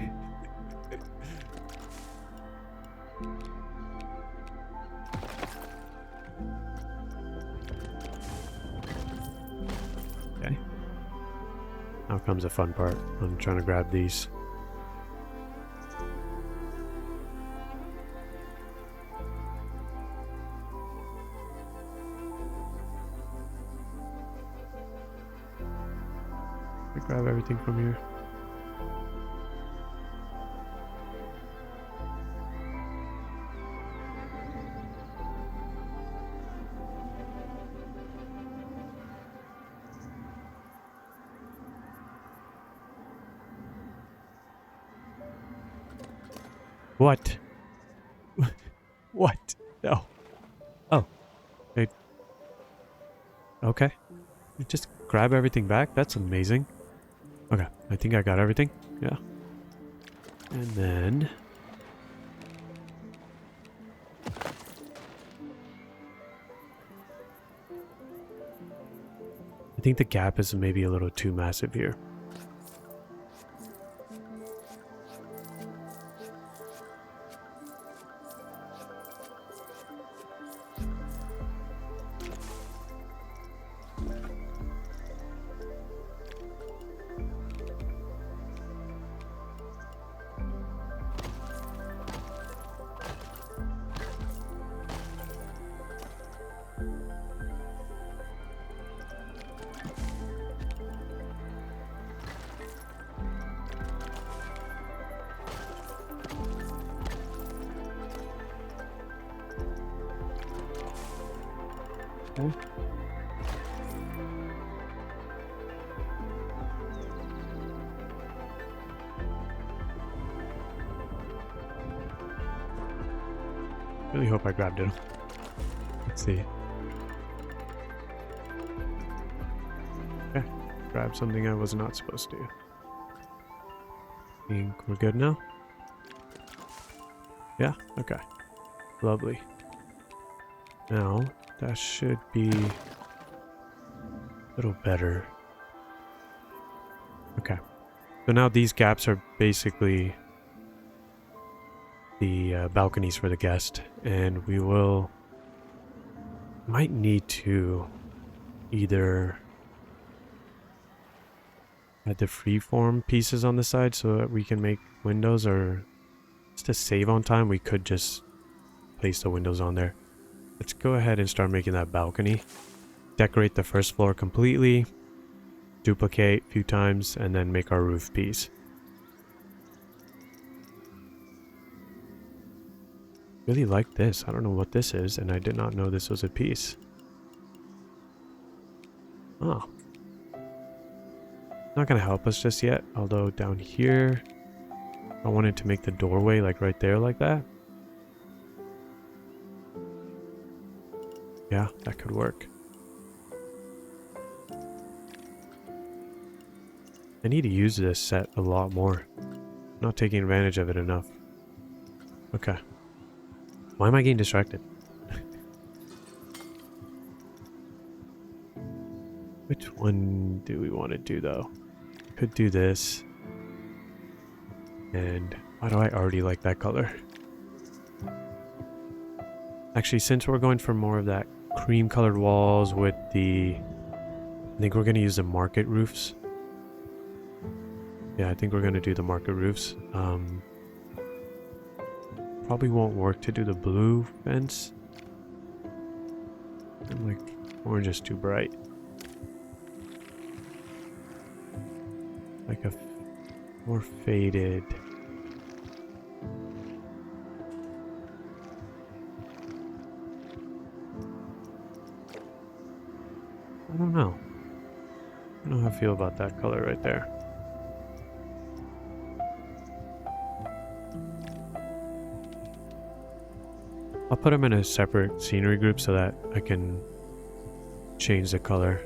S1: Okay. Now comes the fun part. I'm trying to grab these. I grab everything from here. What? What? No. Oh. Wait. Okay. You just grab everything back? That's amazing. Okay. I think I got everything. Yeah. And then... I think the gap is maybe a little too massive here. Okay. Really hope I grabbed it. Let's see. Okay, grab something I was not supposed to. Think we're good now? Yeah, okay. Lovely. Now, that should be a little better. Okay. So now these gaps are basically the balconies for the guest, and we might need to either add the freeform pieces on the side so that we can make windows, or just to save on time we could just place the windows on there. Let's go ahead and start making that balcony. Decorate the first floor completely, duplicate a few times, and then make our roof piece. Really like this. I don't know what this is, and I did not know this was a piece. Oh. Not gonna help us just yet, although down here I wanted to make the doorway like right there like that. Yeah, that could work. I need to use this set a lot more. Not taking advantage of it enough. Okay. Why am I getting distracted? Which one do we want to do though? Could do this. And why do I already like that color? Actually, since we're going for more of that cream colored walls with the... I think we're going to use the market roofs. Yeah, I think we're going to do the market roofs. Probably won't work to do the blue fence. And like, orange is too bright. Like a more faded. I don't know. I don't know how I feel about that color right there. I'll put them in a separate scenery group so that I can change the color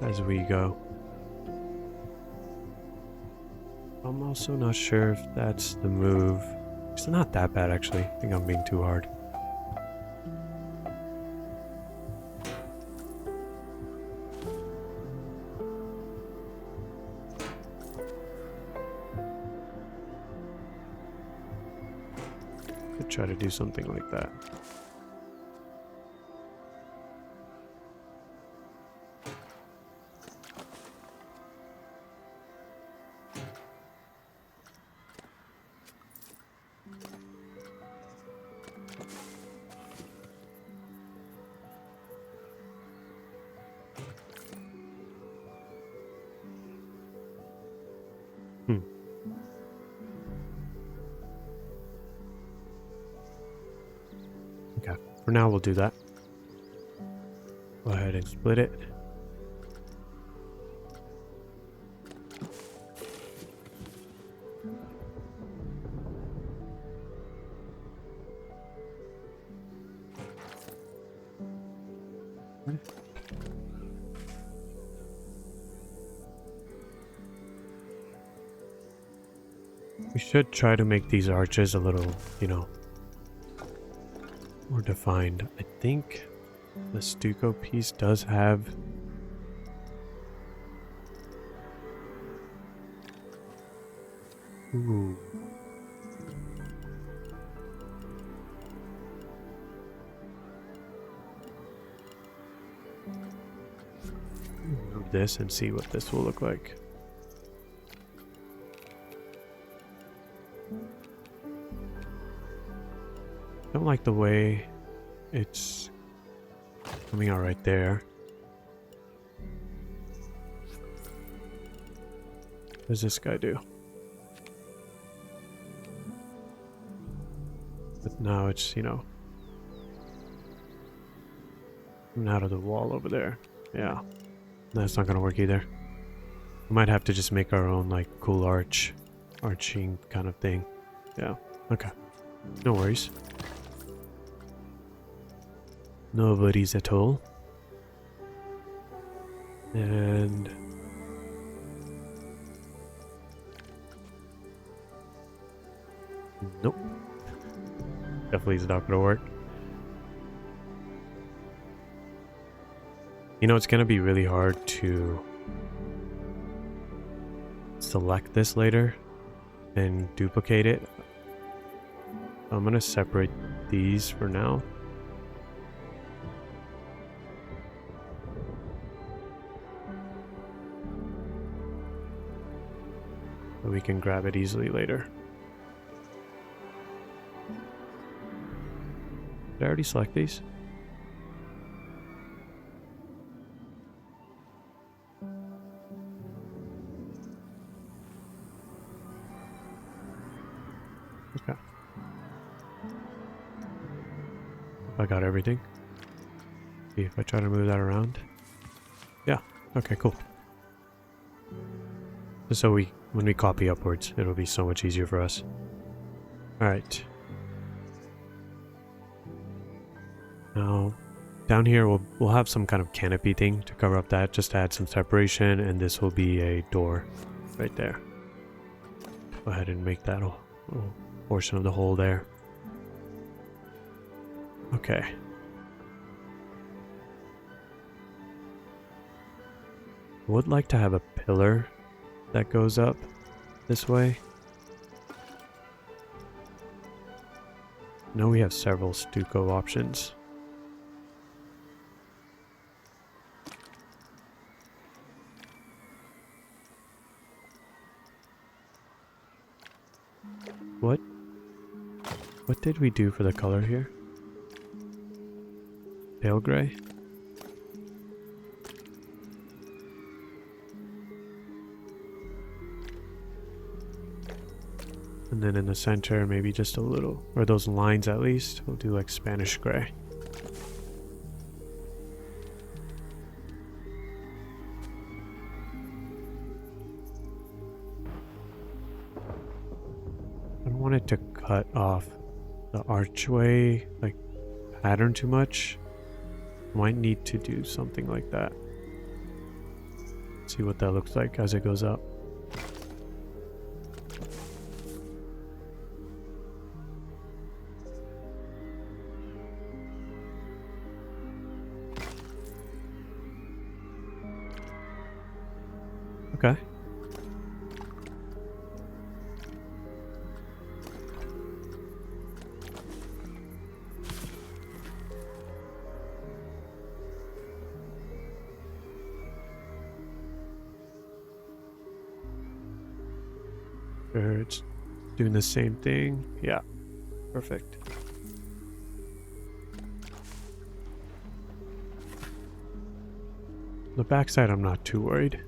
S1: as we go. I'm also not sure if that's the move. It's not that bad actually. I think I'm being too hard. Could try to do something like that. Hmm. Okay, for now we'll do that. Go ahead and split it. We should try to make these arches a little, you know, more defined. I think the stucco piece does have ooh. Move this and see what this will look like. Don't like the way it's coming out right there. What does this guy do? But now it's, you know, coming out of the wall over there. Yeah, that's not gonna work either. We might have to just make our own, like, cool arching kind of thing. Yeah, okay. No worries. No worries at all. And nope. Definitely is not gonna work. You know, it's gonna be really hard to select this later and duplicate it. I'm gonna separate these for now. So we can grab it easily later. Did I already select these? Okay. I got everything. See if I try to move that around. Yeah. Okay, cool. Just so when we copy upwards, it'll be so much easier for us. Alright. Now, down here we'll have some kind of canopy thing to cover up that, just to add some separation, and this will be a door right there. Go ahead and make that a portion of the hole there. Okay. Would like to have a pillar that goes up this way. No, we have several stucco options. What did we do for the color here? Pale gray? And then in the center, maybe just a little, or those lines at least, we'll do like Spanish gray. I don't want it to cut off the archway, like, pattern too much. Might need to do something like that. See what that looks like as it goes up. Okay. Sure, it's doing the same thing. Yeah, perfect. The backside, I'm not too worried.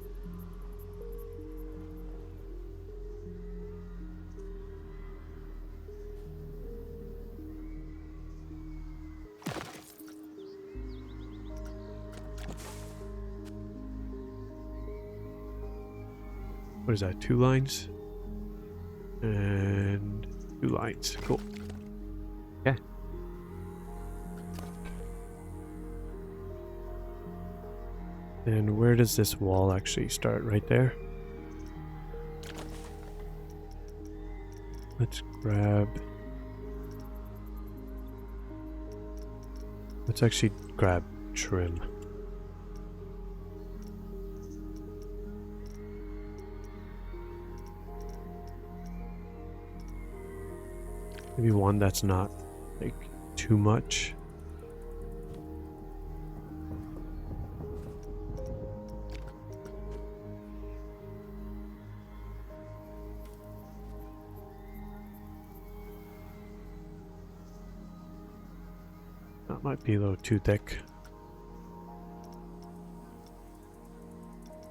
S1: What is that? 2 lines? And 2 lines. Cool. Okay. And where does this wall actually start? Right there? Let's actually grab trim. Maybe one that's not like too much. That might be a little too thick.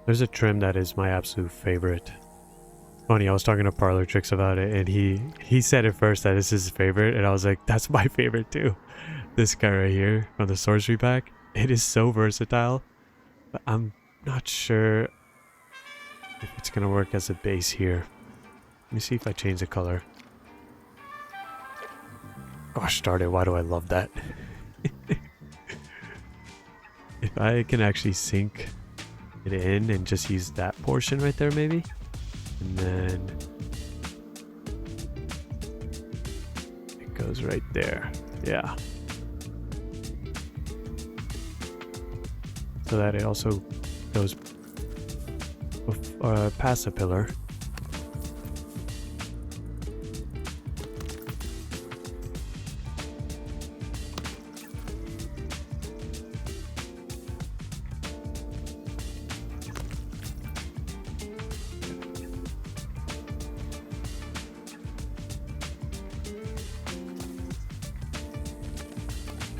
S1: There's a trim that is my absolute favorite. Funny, I was talking to Parlor Tricks about it, and he said at first that it's his favorite, and I was like, that's my favorite too. This guy right here from the Sorcery Pack. It is so versatile, but I'm not sure if it's gonna work as a base here. Let me see if I change the color. Gosh darn it, why do I love that? If I can actually sink it in and just use that portion right there maybe, and then it goes right there. Yeah, so that it also goes past the pillar.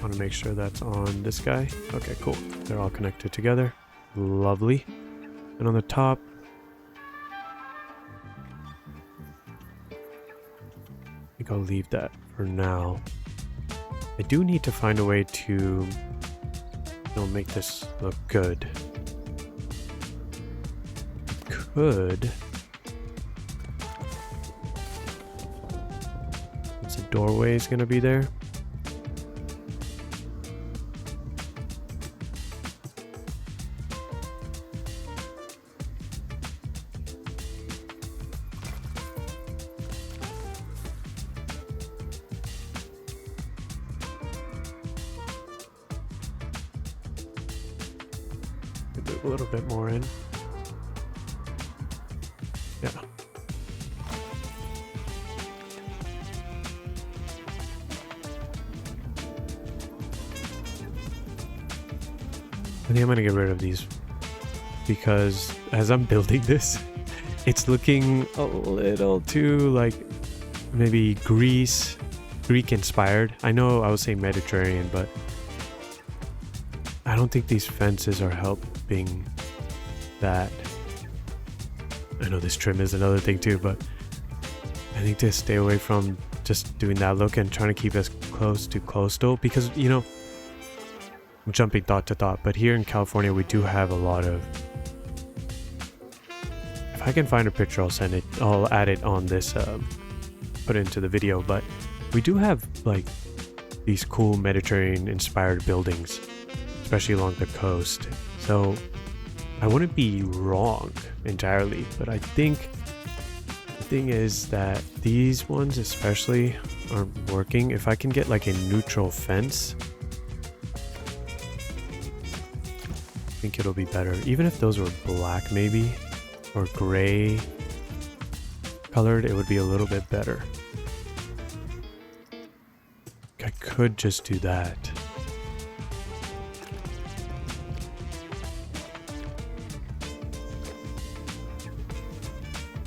S1: Want to make sure that's on this guy. Okay, cool. They're all connected together. Lovely. And on the top, I think I'll leave that for now. I do need to find a way to make this look good. Could, since the doorway is going to be there, a little bit more in. Yeah. I think I'm gonna get rid of these because as I'm building this, it's looking a little too like maybe Greek inspired. I know I was saying Mediterranean, but I don't think these fences are helping that. I know this trim is another thing too, but I think to stay away from just doing that look and trying to keep as close to coastal, because you know, I'm jumping thought to thought, but here in California we do have a lot of, if I can find a picture I'll add it on this, put it into the video, but we do have like these cool Mediterranean inspired buildings, especially along the coast. So I wouldn't be wrong entirely, but I think the thing is that these ones especially aren't working. If I can get like a neutral fence, I think it'll be better. Even if those were black maybe, or gray colored, it would be a little bit better. I could just do that.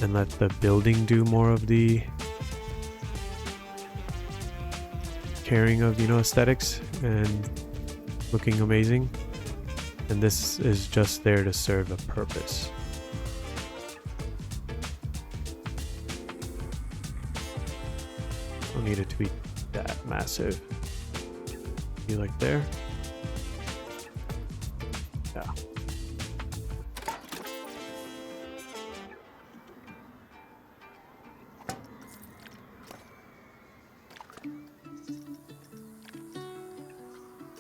S1: And let the building do more of the caring of, aesthetics and looking amazing. And this is just there to serve a purpose. Don't need it to be that massive. Be like there. Yeah.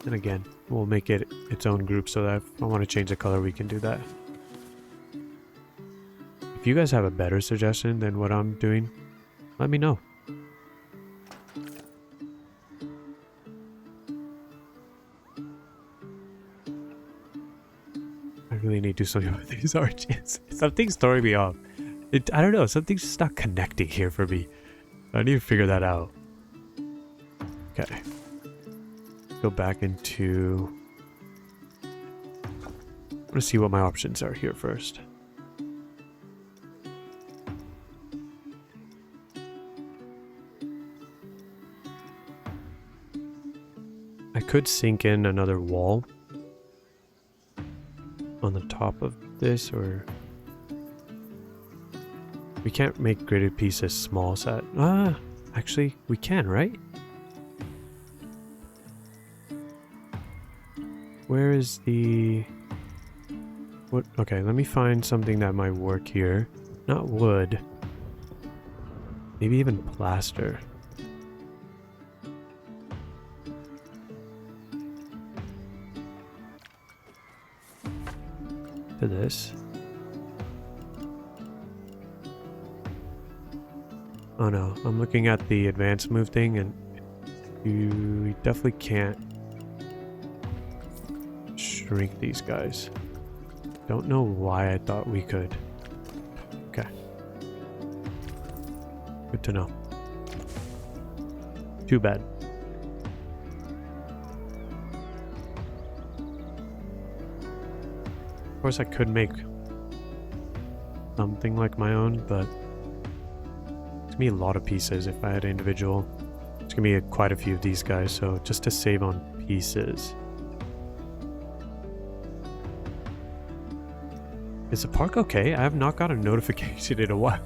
S1: And again, we'll make it its own group so that if I want to change the color, we can do that. If you guys have a better suggestion than what I'm doing, let me know. I really need to do something with these arches. Something's throwing me off. I don't know, something's just not connecting here for me. I need to figure that out. Okay. Go back into... I'm gonna see what my options are here first. I could sink in another wall on the top of this, or we can't make gridded pieces small set. Actually we can, right? Where is the... what? Okay, let me find something that might work here. Not wood. Maybe even plaster. To this. Oh no, I'm looking at the advanced move thing and you definitely can't shrink these guys. Don't know why I thought we could. Okay. Good to know. Too bad. Of course I could make something like my own, but it's gonna be a lot of pieces if I had individual. It's gonna be quite a few of these guys, so just to save on pieces. Is the park okay? I have not got a notification in a while.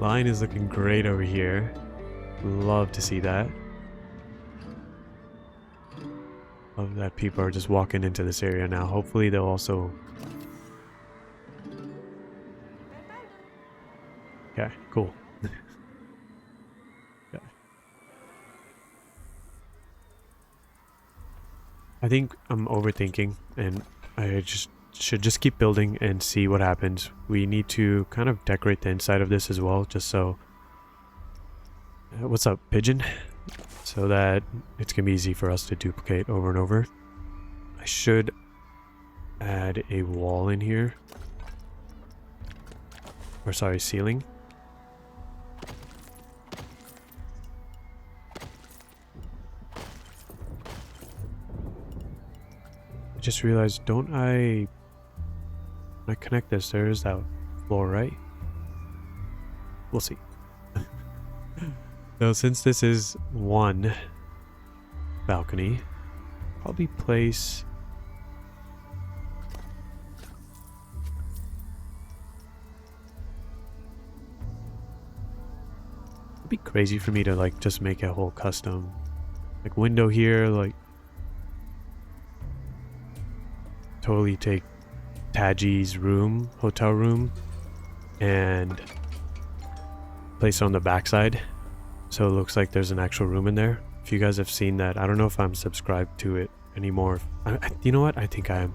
S1: Line is looking great over here. Love to see that. Love that people are just walking into this area now. Hopefully they'll also... Okay, cool. Okay. I think I'm overthinking and I should just keep building and see what happens. We need to kind of decorate the inside of this as well, just so... what's up, pigeon? So that it's gonna be easy for us to duplicate over and over. I should add a wall in here. Or sorry, ceiling. I just realized, don't I... when I connect this, there's that floor, right? We'll see. So since this is one balcony, probably place... it'd be crazy for me to like just make a whole custom like window here, like totally take Taji's room, hotel room, and place it on the backside. So it looks like there's an actual room in there. If you guys have seen that, I don't know if I'm subscribed to it anymore. You know what? I think I am.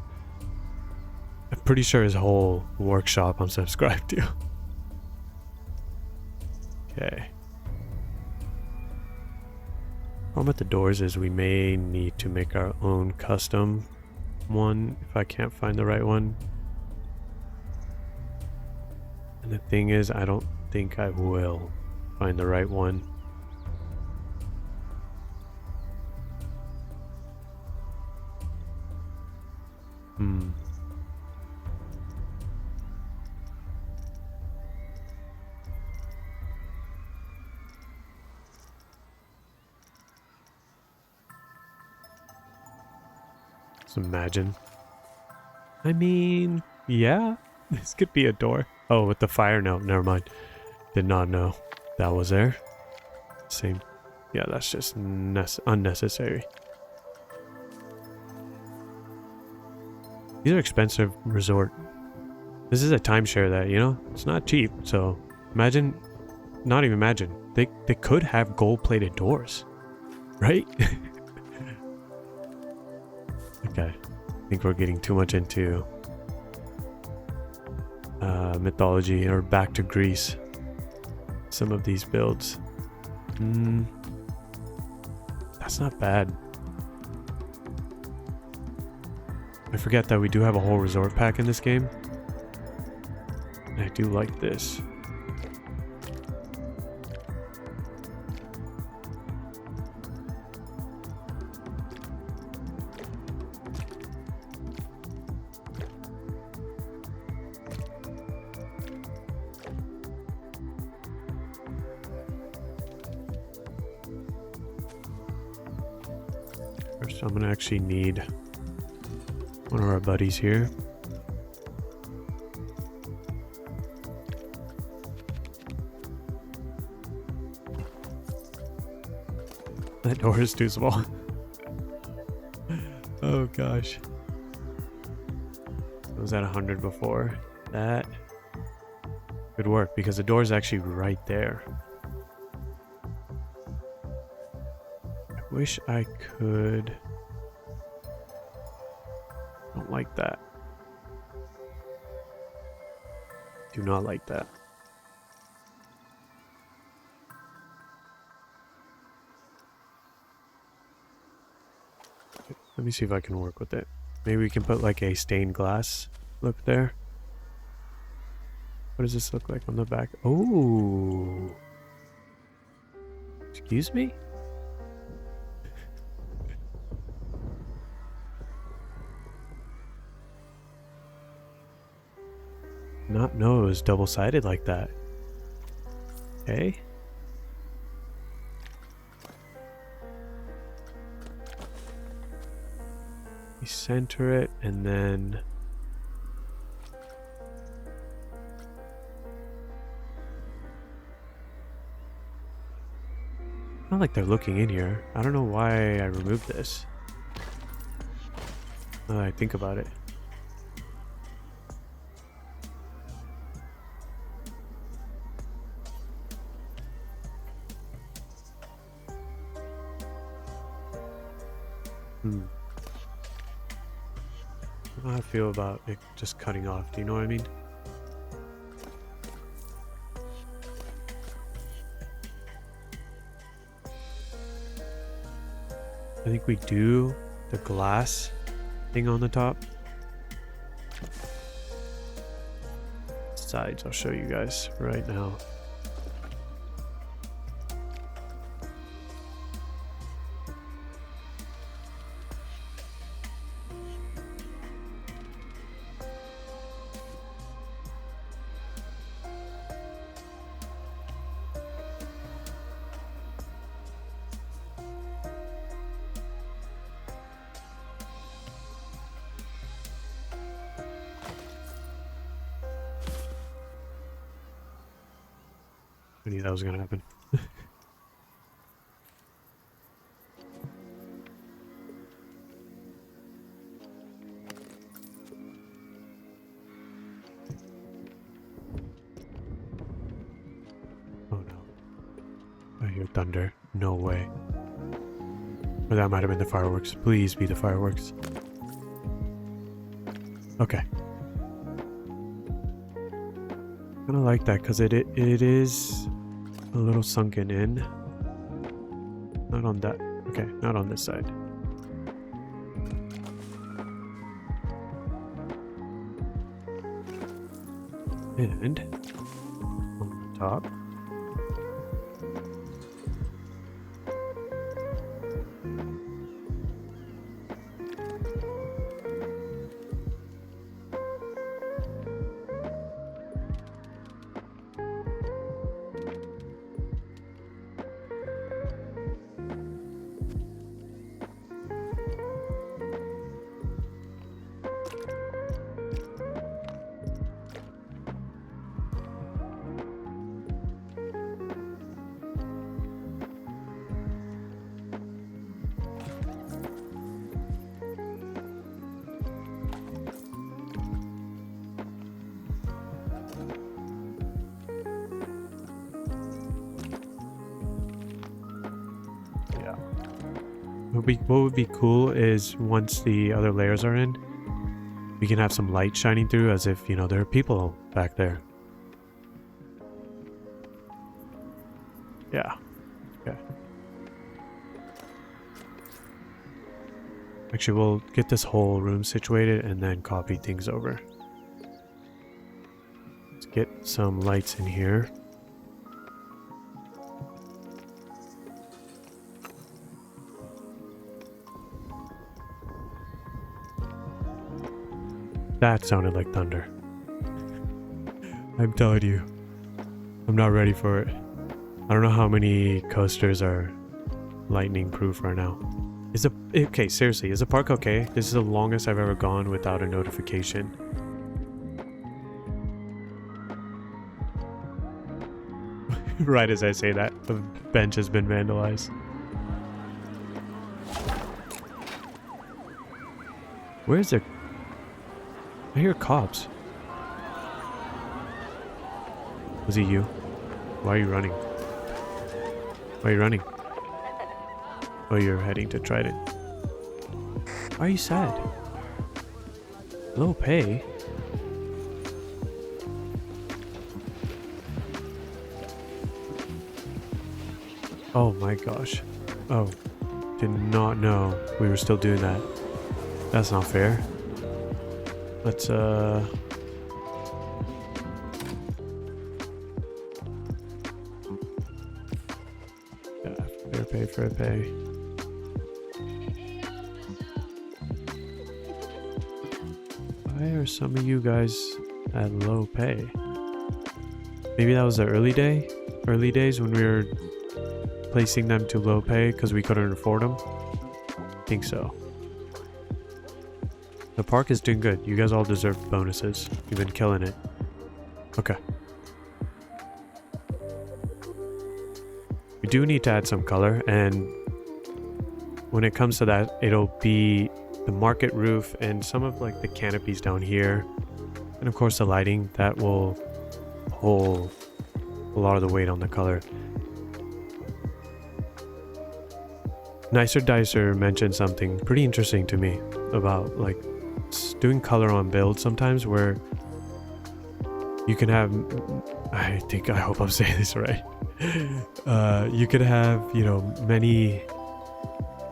S1: I'm pretty sure his whole workshop I'm subscribed to. Okay. Problem with the doors is we may need to make our own custom one if I can't find the right one. And the thing is, I don't think I will find the right one. Just imagine. I mean, yeah, this could be a door. Oh, with the fire note, never mind. Did not know that was there. Same. Yeah, that's just unnecessary. These are expensive resort. This is a timeshare that, you know, it's not cheap. So imagine, not even imagine, they could have gold-plated doors, right? Okay, I think we're getting too much into mythology, or back to Greece. Some of these builds. That's not bad. I forget that we do have a whole resort pack in this game. And I do like this. First, I'm gonna actually need one of our buddies here. That door is too small. Oh gosh. I was at 100 before. That could work because the door is actually right there. I wish I could. Don't like that. Do not like that. Okay, let me see if I can work with it. Maybe we can put like a stained glass look there. What does this look like on the back? Oh. Excuse me? Not know it was double-sided like that. Okay. We center it and then not like they're looking in here. I don't know why I removed this. Now that I think about it. I don't know how I feel about it just cutting off. Do you know what I mean? I think we do the glass thing on the top. Sides, I'll show you guys right now. I knew that was gonna happen. Oh no. I hear thunder. No way. Or that might have been the fireworks. Please be the fireworks. Okay. I kind of like that because it is a little sunken in. Not on that. Okay, not on this side. And on the top. what would be cool is once the other layers are in, we can have some light shining through as if, you know, there are people back there. Yeah. Okay. Actually, we'll get this whole room situated and then copy things over. Let's get some lights in here. That sounded like thunder. I'm telling you, I'm not ready for it. I don't know how many coasters are lightning proof right now. Okay, seriously, is the park okay? This is the longest I've ever gone without a notification. Right as I say that, the bench has been vandalized. Where is it? I hear cops. Was it you? Why are you running? Why are you running? Oh, you're heading to Trident. Why are you sad? Low pay? Oh my gosh. Oh, did not know we were still doing that. That's not fair. Let's yeah, fair pay. Why are some of you guys at low pay? Maybe that was the early days when we were placing them to low pay because we couldn't afford them. I think so. The park is doing good. You guys all deserve bonuses. You've been killing it. Okay. We do need to add some color, and when it comes to that, it'll be the market roof and some of like the canopies down here, and of course the lighting that will hold a lot of the weight on the color. Nicer Dicer mentioned something pretty interesting to me about like doing color on build sometimes, where you can have, I hope I'm saying this right. You could have, you know, many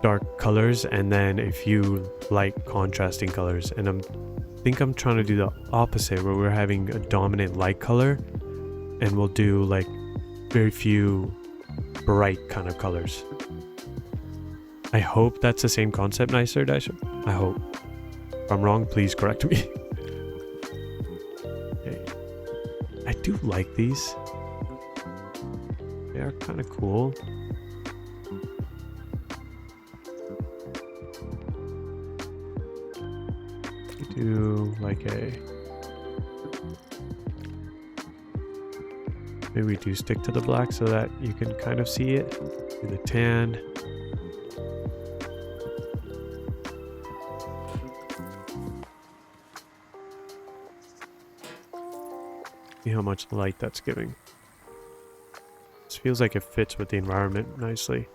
S1: dark colors and then a few light contrasting colors, and I'm trying to do the opposite, where we're having a dominant light color and we'll do like very few bright kind of colors. I hope that's the same concept, Nicer Dicer. I hope. If I'm wrong, please correct me. Okay. I do like these. They are kind of cool. We do like a... Maybe we do stick to the black so that you can kind of see it. Do the tan. See how much light that's giving. This feels like it fits with the environment nicely.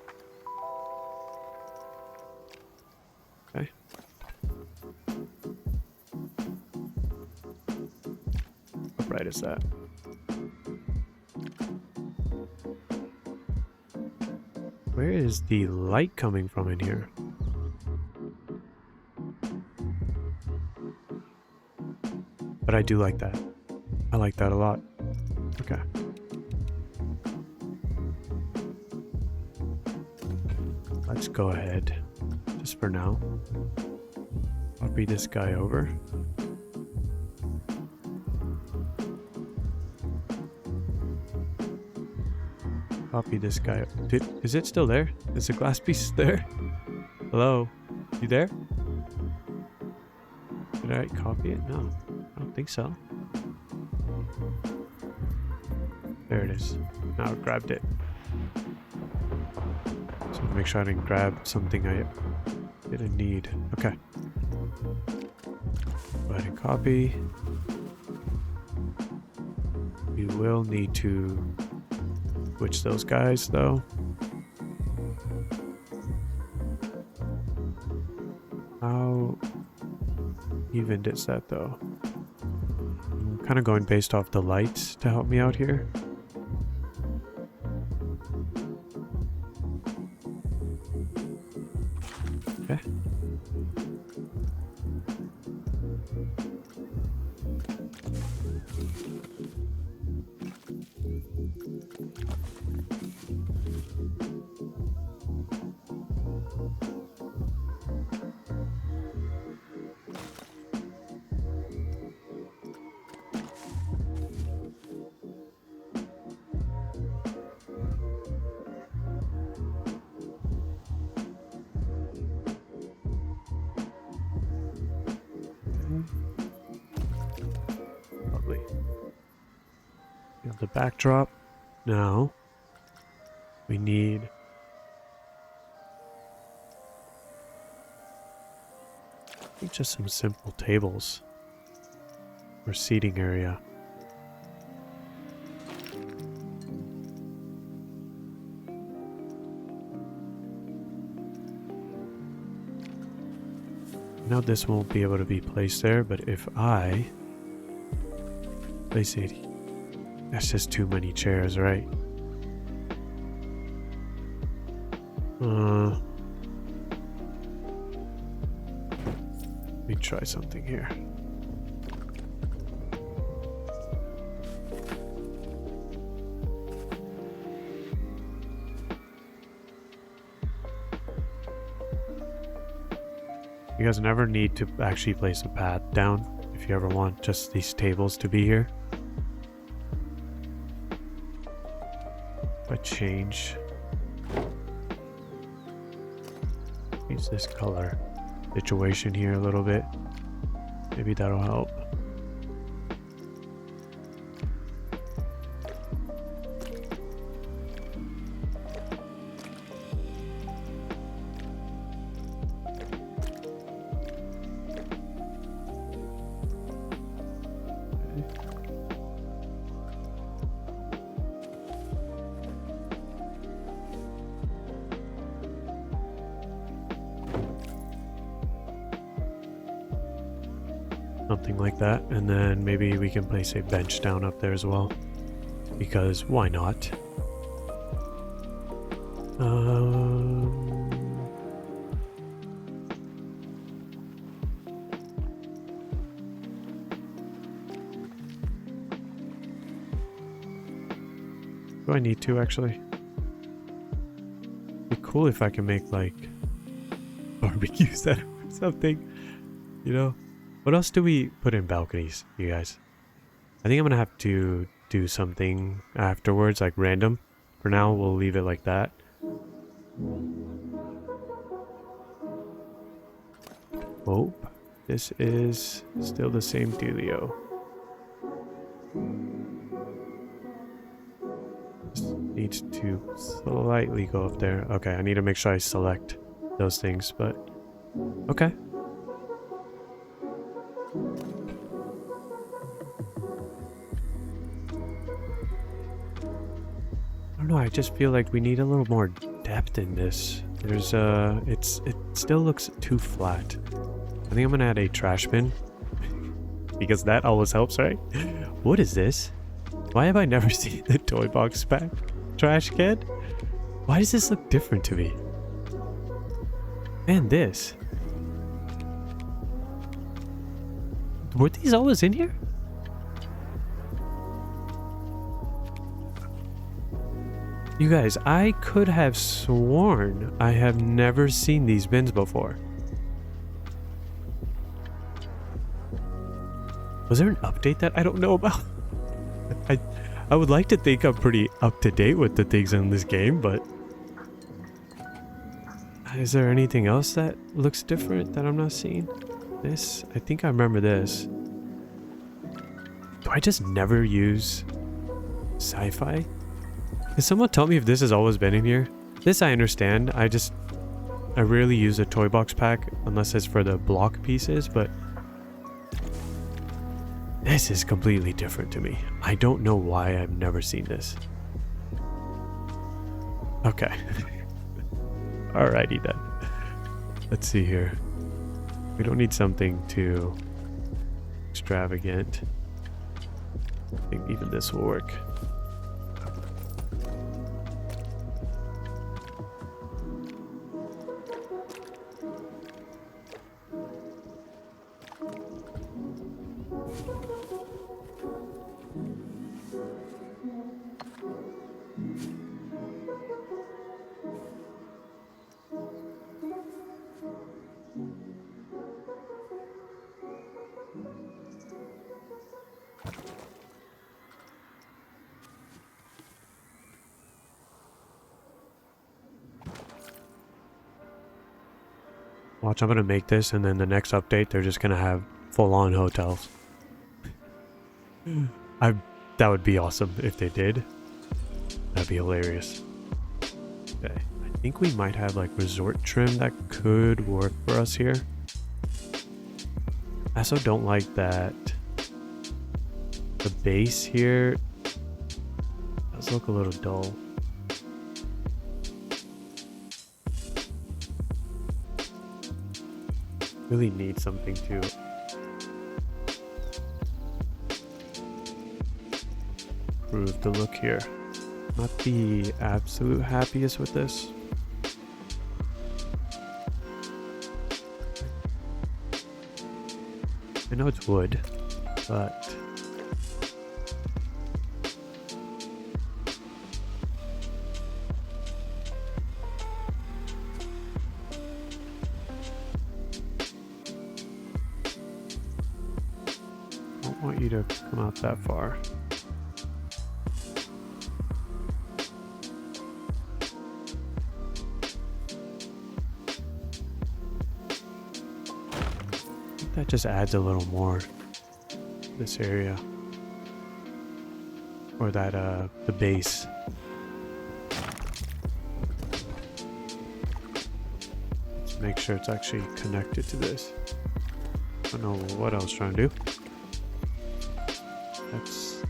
S1: Okay. How bright is that? Where is the light coming from in here? But I do like that. I like that a lot. Okay. Let's go ahead, just for now. Copy this guy over. Copy this guy. Is it still there? Is the glass piece there? Hello? You there? Did I copy it? No, I don't think so. There it is. Now I grabbed it. So make sure I didn't grab something I didn't need. Okay. Go ahead and copy. We will need to switch those guys though. How even is that though? I'm kind of going based off the lights to help me out here. Okay. Lovely. We have the backdrop. Now we need just some simple tables or seating area. Now this won't be able to be placed there, but if I place it, that's just too many chairs, right? Let me try something here. You guys never need to actually place a path down if you ever want just these tables to be here. If I change this color situation here a little bit, maybe that'll help. Something like that, and then maybe we can place a bench down up there as well, because why not? Do I need to actually? It'd be cool if I can make like barbecue set or something, you know? What else do we put in balconies, you guys? I think I'm gonna have to do something afterwards, like random. For now, we'll leave it like that. Oh, this is still the same dealio. Just needs to slightly go up there. Okay, I need to make sure I select those things, but okay. I don't know, I just feel like we need a little more depth in this. There's it still looks too flat. I think I'm gonna add a trash bin because that always helps, right? What is this? Why have I never seen the toy box pack trash can? Why does this look different to me? And this. Were these always in here? You guys, I could have sworn I have never seen these bins before. Was there an update that I don't know about? I would like to think I'm pretty up to date with the things in this game, but is there anything else that looks different that I'm not seeing? This, I think I remember this. Do I just never use sci-fi? Can someone tell me if this has always been in here? This I understand. I rarely use a toy box pack unless it's for the block pieces, but this is completely different to me. I don't know why I've never seen this. Okay. Alrighty then. Let's see here. We don't need something too extravagant. I think even this will work. Watch, I'm gonna make this, and then the next update, they're just gonna have full-on hotels. That would be awesome if they did. That'd be hilarious. Okay, I think we might have like resort trim that could work for us here. I also don't like that the base here does look a little dull. Really need something to improve the look here. Not the absolute happiest with this. I know it's wood, but I don't want you to come out that far. That just adds a little more to this area, or that the base. Let's make sure it's actually connected to this. I don't know what I was trying to do. That's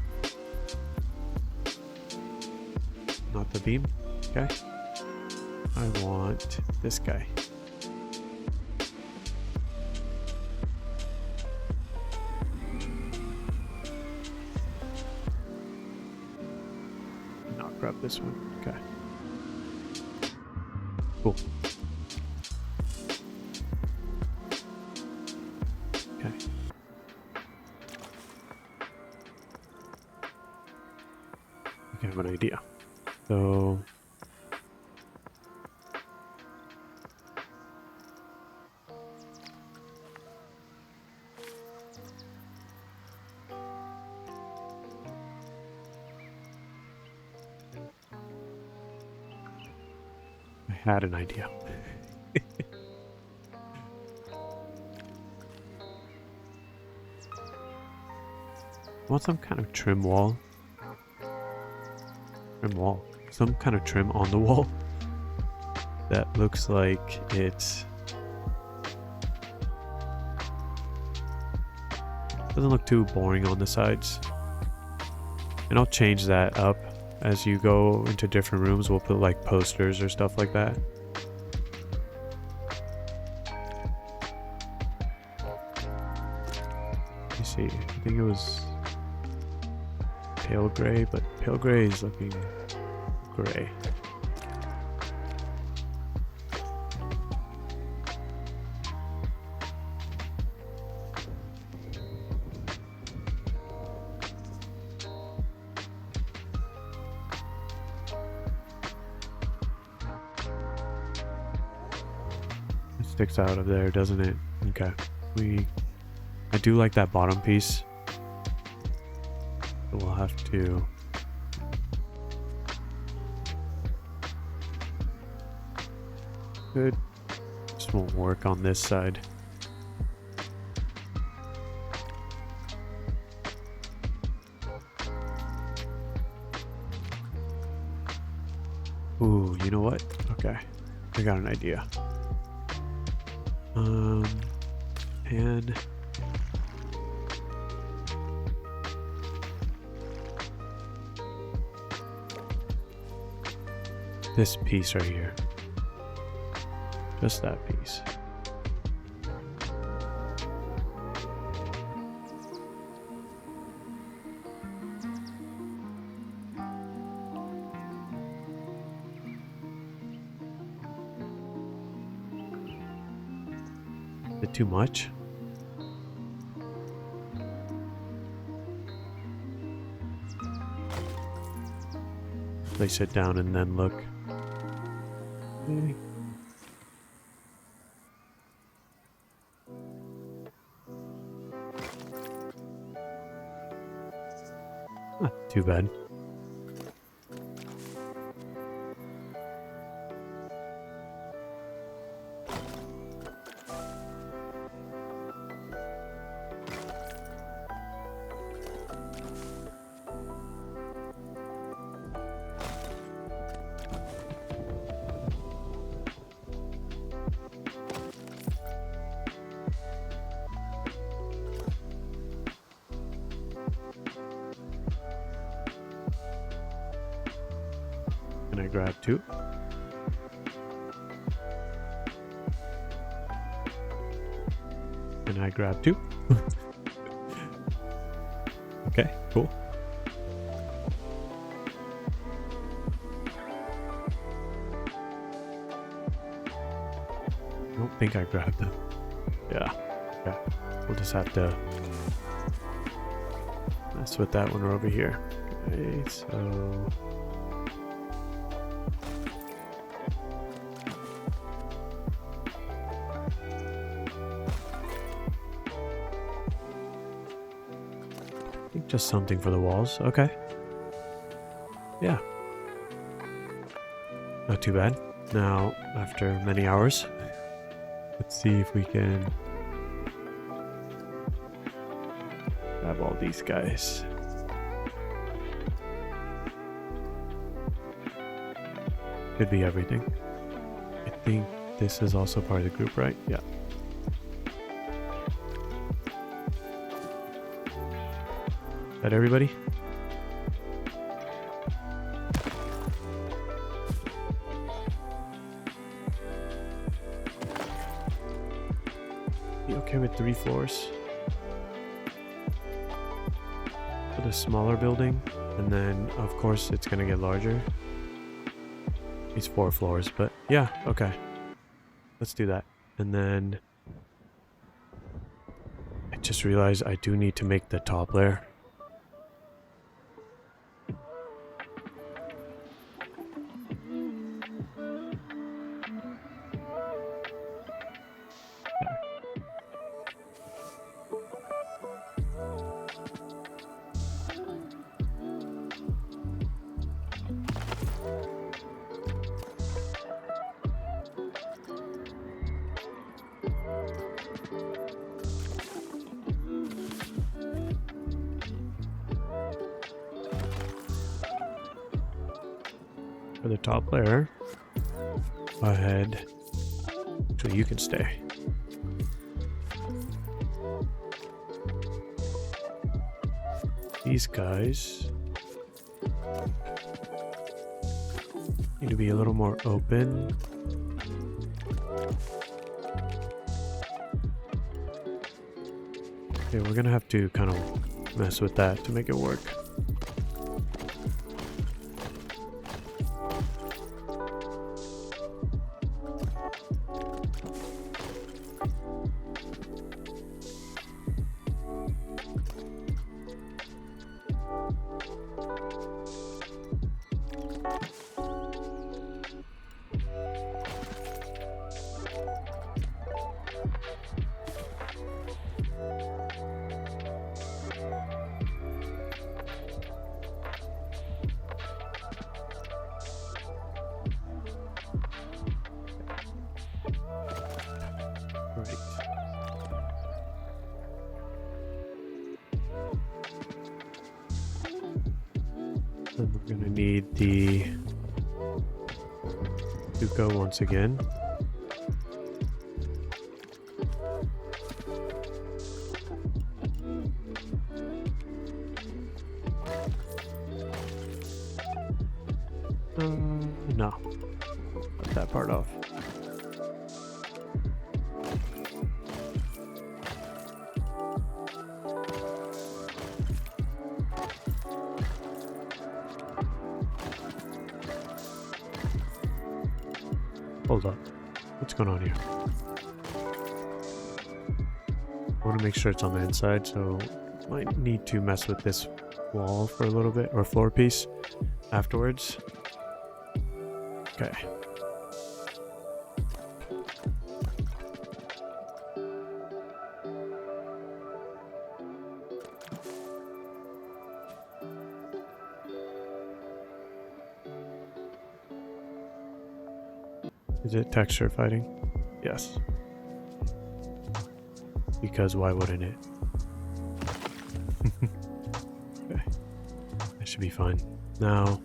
S1: not the beam. Okay, I want this guy. Grab this one. Okay. Cool. Okay. Okay, I have an idea. So had an idea. I want some kind of trim wall. Some kind of trim on the wall that looks like it's doesn't look too boring on the sides. And I'll change that up. As you go into different rooms, we'll put like posters or stuff like that. Let me see. I think it was pale gray, but pale gray is looking gray. Sticks out of there, doesn't it? Okay. I do like that bottom piece. So we'll have to good. Just won't work on this side. Ooh, you know what? Okay. I got an idea. And this piece right here, just that piece. too much. Place it down and then look. Okay. Not too bad. Can I grab 2? Can I grab 2? Okay, cool. I don't think I grabbed them. Yeah. We'll just have to mess with that when we're over here. Okay, so just something for the walls. Okay. Yeah. Not too bad. Now, after many hours, let's see if we can grab all these guys. Could be everything. I think this is also part of the group, right? Yeah. That everybody? You okay with 3 floors? For the smaller building, and then of course it's gonna get larger. These 4 floors, but yeah, okay. Let's do that. And then I just realized I do need to make the top layer. For the top layer, go ahead. So you can stay. These guys need to be a little more open. Okay, we're gonna have to kind of mess with that to make it work. Then we're gonna need the Duco once again. No. Cut that part off. Hold up. What's going on here? I want to make sure it's on the inside, so might need to mess with this wall for a little bit, or floor piece afterwards. Okay. Is it texture fighting? Yes. Because why wouldn't it? Okay. That should be fine. Now,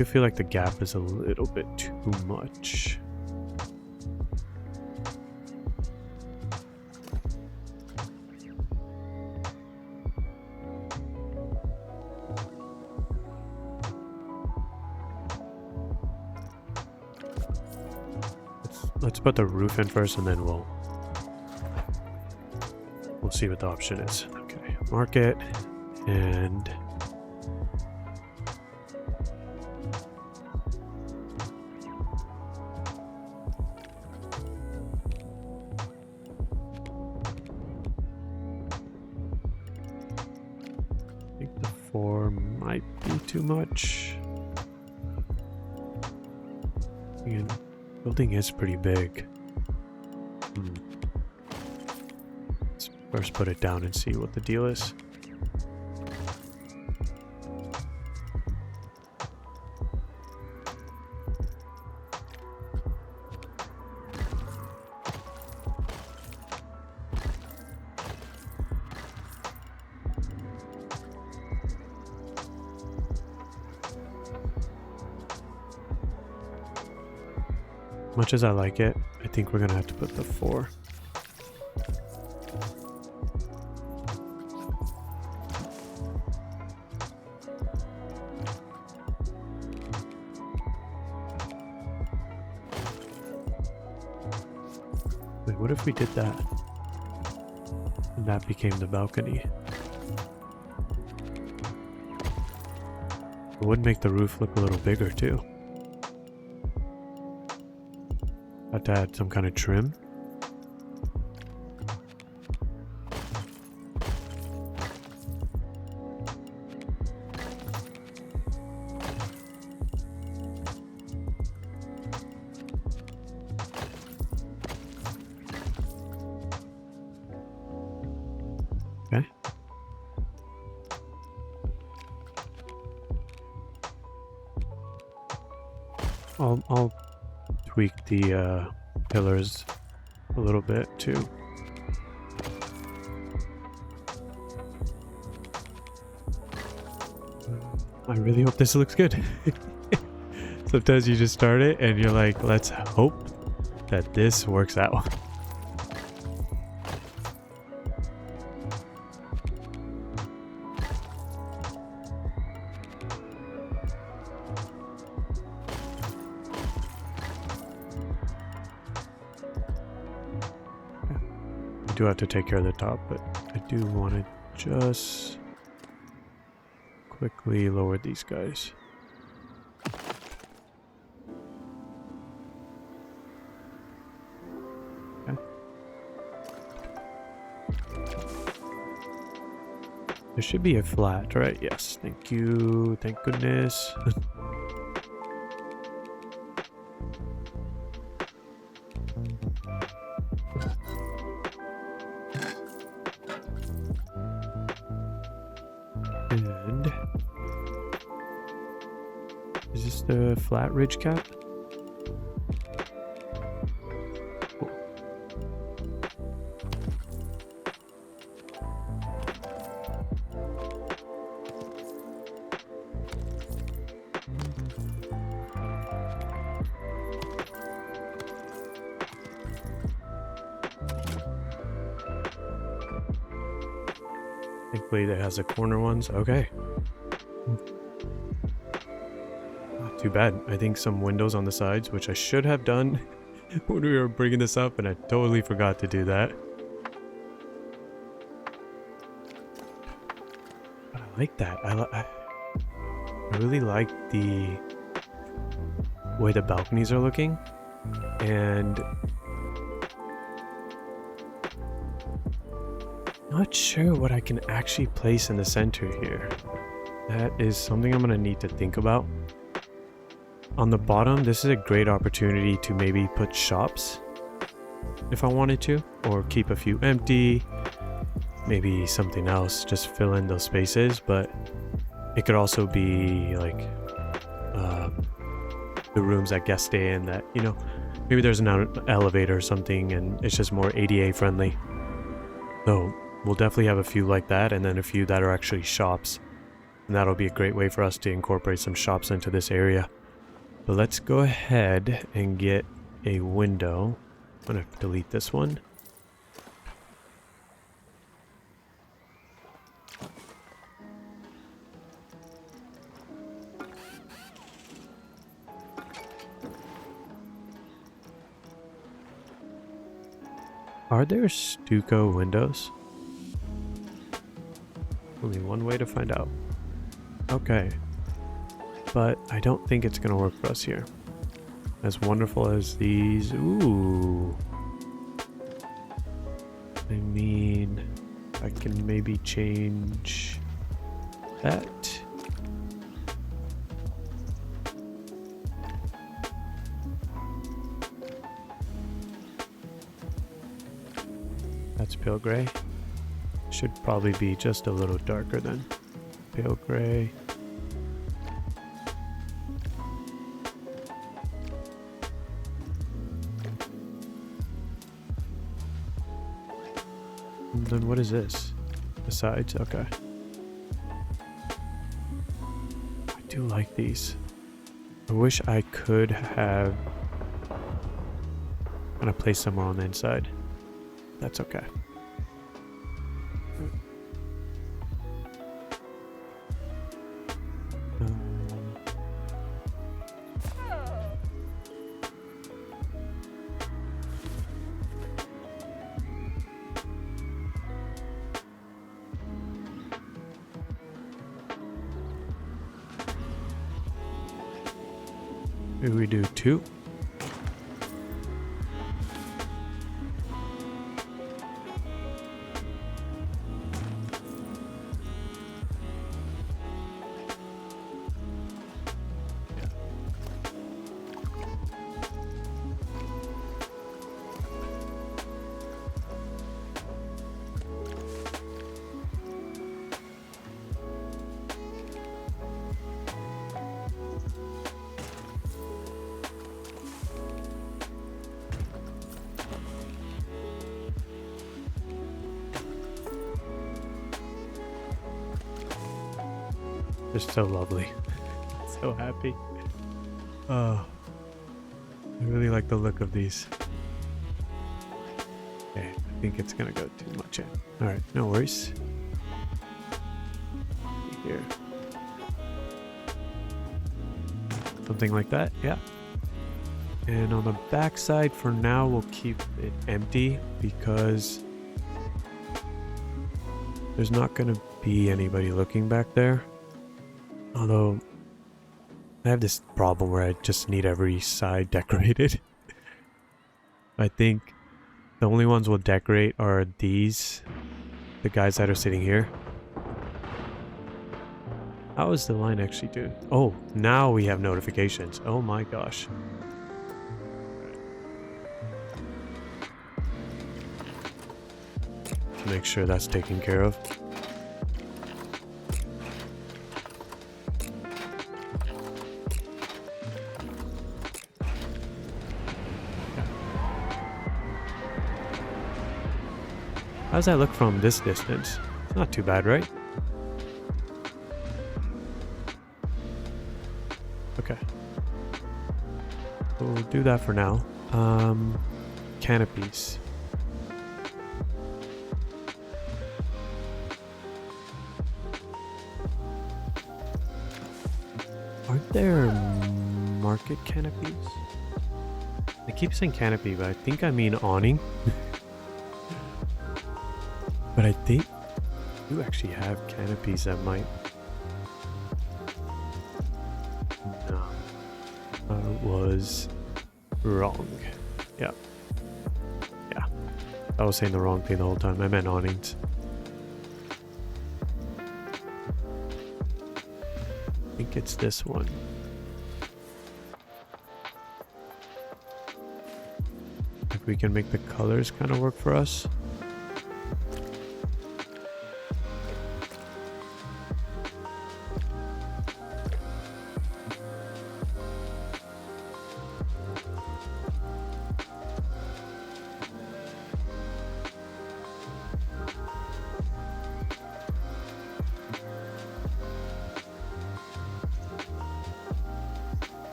S1: I feel like the gap is a little bit too much. Let's put the roof in first, and then we'll see what the option is. Okay, mark it, and I think the 4 might be too much. Again, building is pretty big. Let's first put it down and see what the deal is. Much as I like it, I think we're gonna have to put the 4. Wait, what if we did that? And that became the balcony. It would make the roof look a little bigger too. Have to add some kind of trim. Okay. I'll tweak the pillars a little bit too. I really hope this looks good. Sometimes you just start it and you're like, let's hope that this works out. I do have to take care of the top, but I do want to just quickly lower these guys. Okay. There should be a flat, right? Yes, thank you, thank goodness. And is this the flat ridge cap? Cool. Thankfully it has the corner ones. Okay. Not too bad. I think some windows on the sides, which I should have done when we were bringing this up, and I totally forgot to do that. But I like that. I really like the way the balconies are looking, and Not sure what I can actually place in the center here. That is something I'm gonna need to think about. On the bottom, this is a great opportunity to maybe put shops if I wanted to, or keep a few empty, maybe something else, just fill in those spaces. But it could also be like the rooms that guests stay in that, you know, maybe there's an elevator or something and it's just more ADA friendly. So we'll definitely have a few like that, and then a few that are actually shops. And that'll be a great way for us to incorporate some shops into this area. But let's go ahead and get a window. I'm gonna delete this one. Are there stucco windows? Only one way to find out. Okay. But I don't think it's gonna work for us here. As wonderful as these... Ooh. I mean, I can maybe change that. That's pale gray. Should probably be just a little darker than pale gray. And then what is this? The sides? Okay. I do like these. I wish I could have kind of placed somewhere on the inside. That's okay. Maybe we do 2. They're so lovely. So happy. Oh, I really like the look of these. Okay, I think it's gonna go too much in. Alright, no worries. Here. Something like that, yeah. And on the back side, for now, we'll keep it empty because there's not gonna be anybody looking back there. Although, I have this problem where I just need every side decorated. I think the only ones we'll decorate are these, the guys that are sitting here. How is the line actually doing? Oh, now we have notifications. Oh my gosh. To make sure that's taken care of. How does that look from this distance? It's not too bad, right? Okay. We'll do that for now. Canopies. Aren't there market canopies? I keep saying canopy, but I think I mean awning. But I think you actually have canopies that might... No. I was wrong. Yeah. Yeah. I was saying the wrong thing the whole time. I meant awnings. think it's this one. If we can make the colors kind of work for us.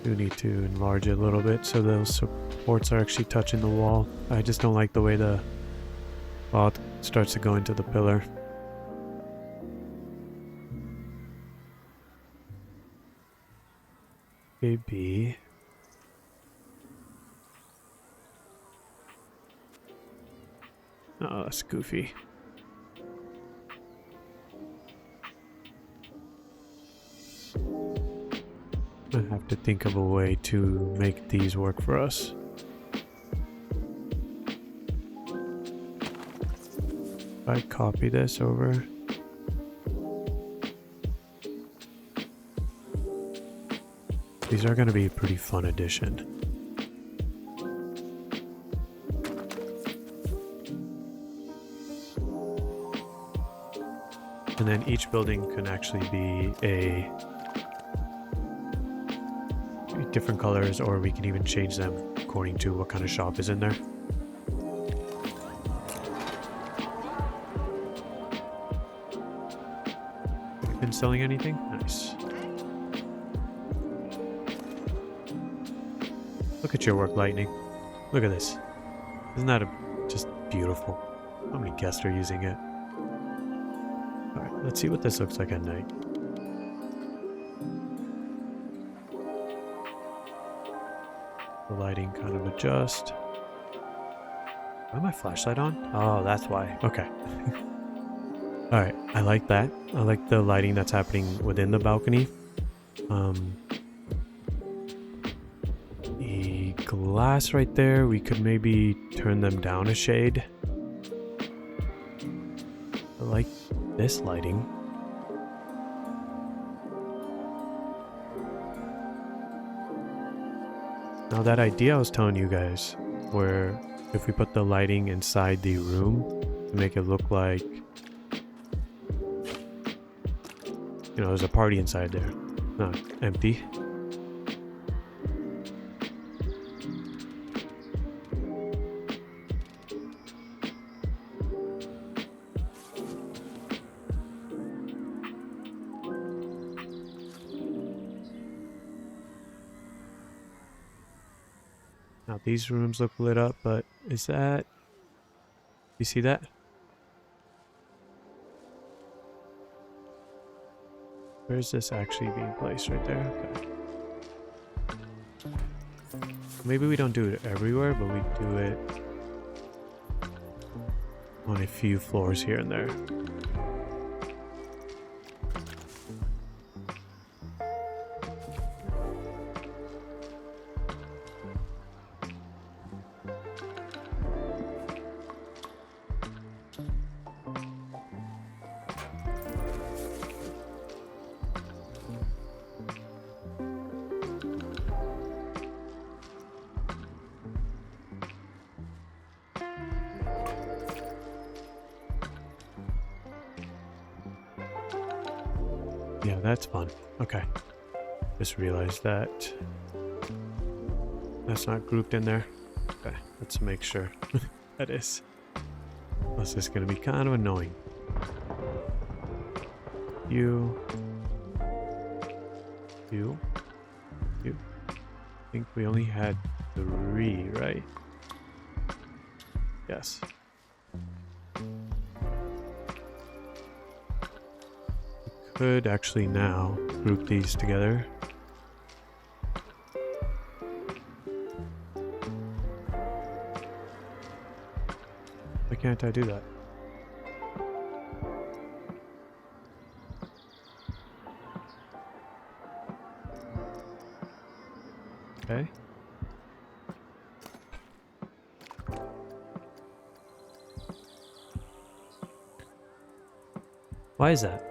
S1: Do need to enlarge it a little bit so those supports are actually touching the wall. I just don't like the way the wall starts to go into the pillar. Maybe. Oh, that's goofy. I have to think of a way to make these work for us. If I copy this over. These are going to be a pretty fun addition. And then each building can actually be a different colors, or we can even change them according to what kind of shop is in there. Have you been selling anything? Nice. Look at your work, Lightning. Look at this. Isn't that just beautiful? How many guests are using it? Alright, let's see what this looks like at night. The lighting kind of adjust. Why my flashlight on? Oh, that's why. Okay. Alright, I like that. I like the lighting that's happening within the balcony. The glass right there, we could maybe turn them down a shade. I like this lighting. Now that idea I was telling you guys, where if we put the lighting inside the room to make it look like, you know, there's a party inside there, not empty. Now these rooms look lit up, but is that... You see that? Where is this actually being placed? Right there? Okay. Maybe we don't do it everywhere, but we do it on a few floors here and there. Yeah, that's fun. Okay. Just realized that that's not grouped in there. Okay, let's make sure that is. This is going to be kind of annoying. You. I think we only had 3, right? Yes. Could actually now group these together. Why can't I do that? Okay. Why is that?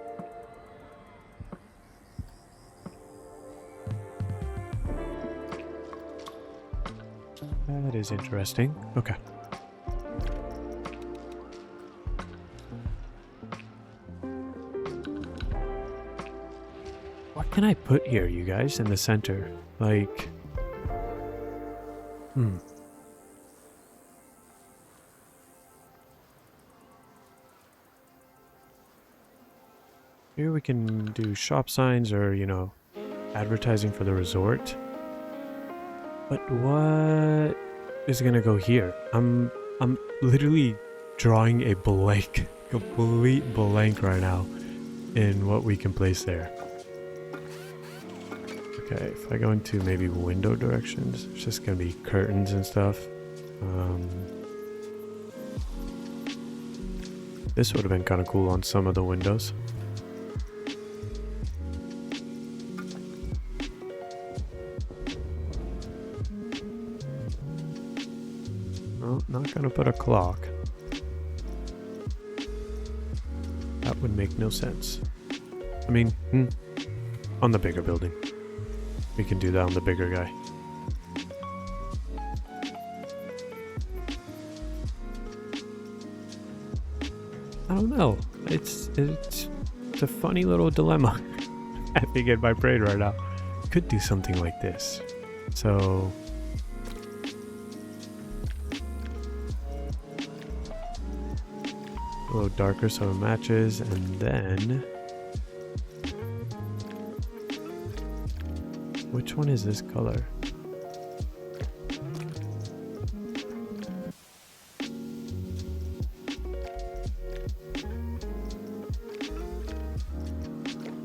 S1: That is interesting. Okay. What can I put here, you guys, in the center? Like... Here we can do shop signs or, you know, advertising for the resort. But what is gonna go here? I'm literally drawing a blank, complete blank right now in what we can place there. Okay, if I go into maybe window directions, it's just gonna be curtains and stuff. This would have been kind of cool on some of the windows. No, not gonna put a clock. That would make no sense. I mean, on the bigger building. We can do that on the bigger guy. I don't know. It's a funny little dilemma. I think in my brain right now. Could do something like this. So a little darker so it matches, and then which one is this color?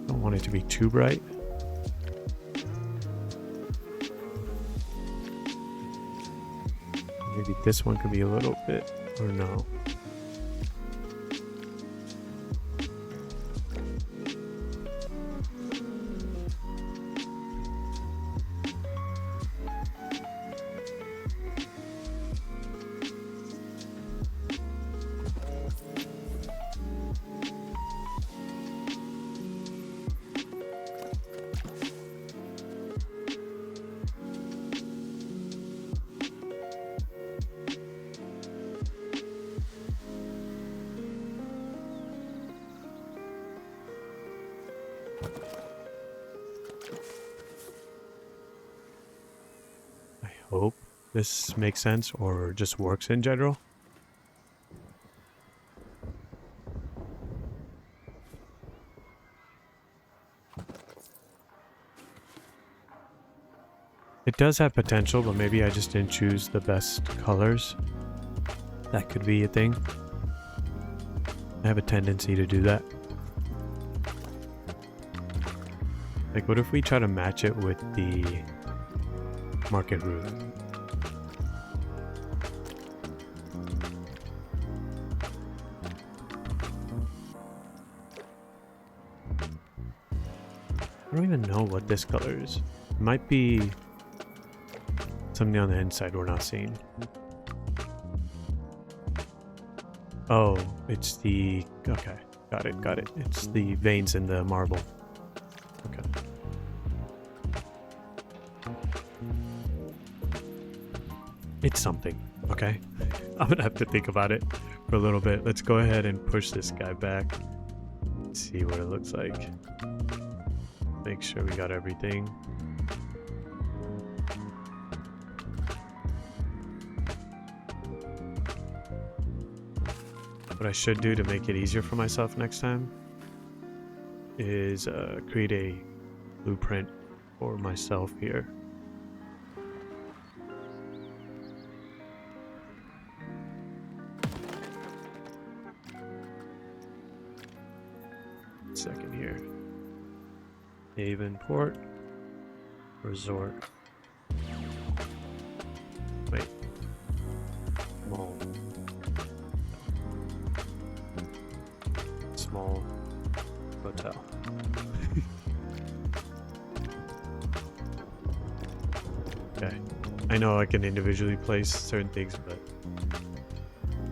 S1: Don't want it to be too bright. Maybe this one could be a little bit, or no. Hope this makes sense or just works in general. It does have potential, but maybe I just didn't choose the best colors. That could be a thing. I have a tendency to do that. Like, what if we try to match it with the market roof? I don't even know what this color is. It might be something on the inside we're not seeing. Oh, it's the... Okay, got it. It's the veins in the marble. Okay. It's something, okay? I'm gonna have to think about it for a little bit. Let's go ahead and push this guy back. See what it looks like. Make sure we got everything. What I should do to make it easier for myself next time is create a blueprint for myself here. Second here. Havenport Resort. Wait. Small hotel. Okay. I know I can individually place certain things, but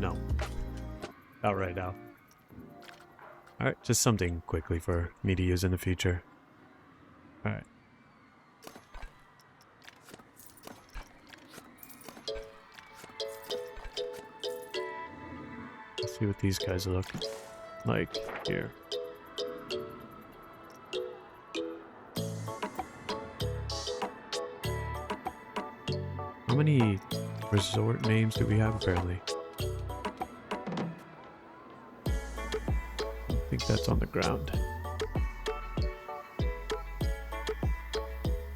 S1: no. Not right now. Alright, just something quickly for me to use in the future. Alright. Let's see what these guys look like here. How many resort names do we have apparently? I think that's on the ground.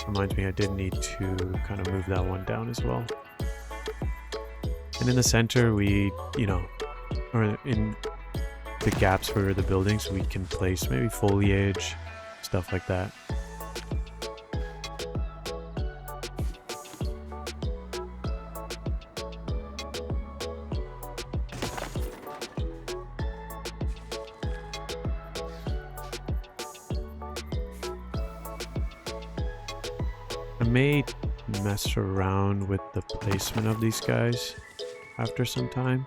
S1: Reminds me I did need to kind of move that one down as well. And in the center we, you know, or in the gaps for the buildings, we can place maybe foliage, stuff like that. I may mess around with the placement of these guys after some time.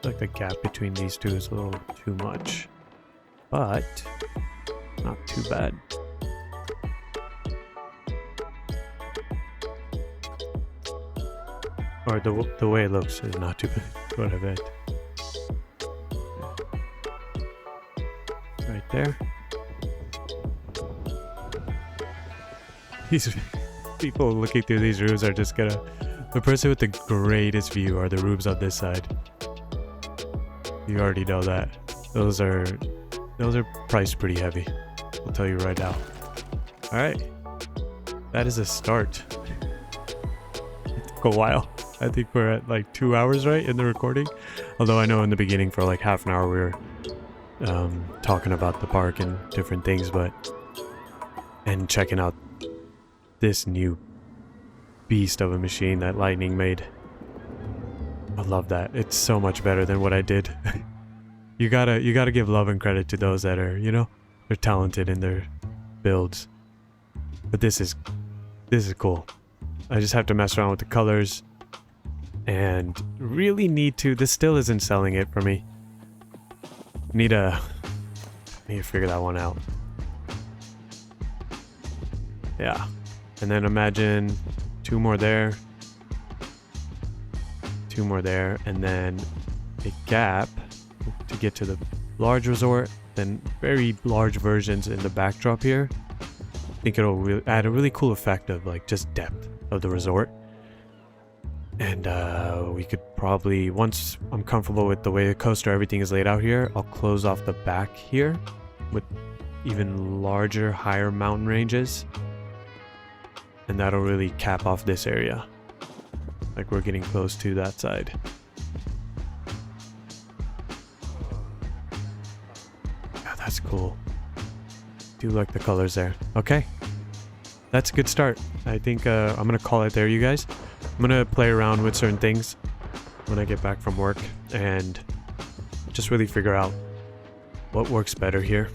S1: Like the gap between these two is a little too much, but not too bad. Or the way it looks is not too bad. What I bet. Right there. These people looking through these rooms are just gonna. The person with the greatest view are the rooms on this side. You already know that. Those are priced pretty heavy. I'll tell you right now. Alright. That is a start. It took a while. I think we're at like 2 hours, right, in the recording? Although I know in the beginning for like half an hour we were talking about the park and different things, and checking out this new beast of a machine that Lightning made. I love that. It's so much better than what I did. You gotta give love and credit to those that are, you know, they're talented in their builds. But this is cool. I just have to mess around with the colors and really need to. This still isn't selling it for me. Need to figure that one out. Yeah. And then imagine 2 more there. 2 more there, and then a gap to get to the large resort, then very large versions in the backdrop here. I think it'll add a really cool effect of like just depth of the resort. And we could probably, once I'm comfortable with the way the coaster, everything is laid out here, I'll close off the back here with even larger, higher mountain ranges. And that'll really cap off this area. Like we're getting close to that side. Yeah, that's cool. Do like the colors there. Okay. That's a good start. I think I'm going to call it there, you guys. I'm going to play around with certain things when I get back from work and just really figure out what works better here.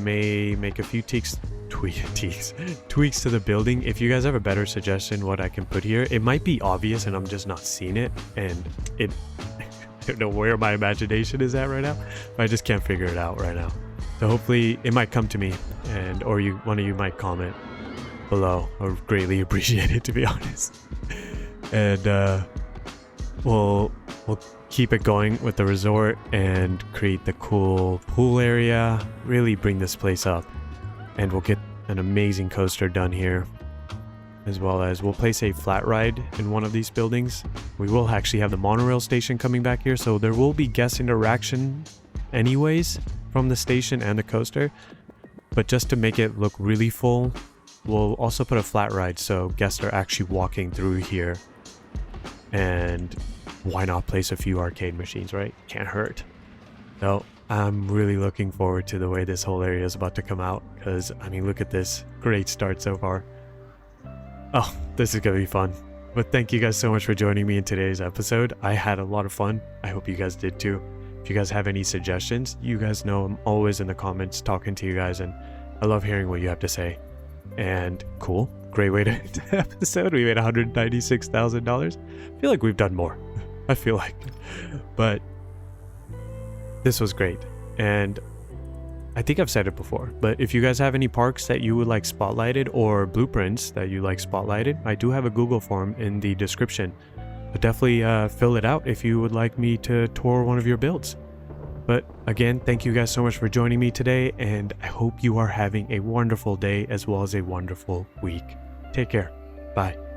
S1: May make a few tweaks to the building. If you guys have a better suggestion what I can put here, it might be obvious and I'm just not seeing it, and I don't know where my imagination is at right now, but I just can't figure it out right now. So hopefully it might come to me, and or one of you might comment below. I would greatly appreciate it, to be honest. And we'll keep it going with the resort and create the cool pool area, really bring this place up, and we'll get an amazing coaster done here, as well as we'll place a flat ride in one of these buildings. We will actually have the monorail station coming back here, so there will be guest interaction anyways from the station and the coaster, but just to make it look really full, we'll also put a flat ride so guests are actually walking through here. And why not place a few arcade machines, right? Can't hurt. So I'm really looking forward to the way this whole area is about to come out, because I mean, look at this. Great start so far. Oh, this is gonna be fun. But thank you guys so much for joining me in today's episode. I had a lot of fun. I hope you guys did too. If you guys have any suggestions, you guys know I'm always in the comments talking to you guys and I love hearing what you have to say. And cool, great way to end the episode. We made $196,000. I feel like we've done more. I feel like, but this was great. And I think I've said it before, but if you guys have any parks that you would like spotlighted or blueprints that you like spotlighted, I do have a Google form in the description. But definitely fill it out if you would like me to tour one of your builds. But again, thank you guys so much for joining me today, and I hope you are having a wonderful day as well as a wonderful week. Take care. Bye.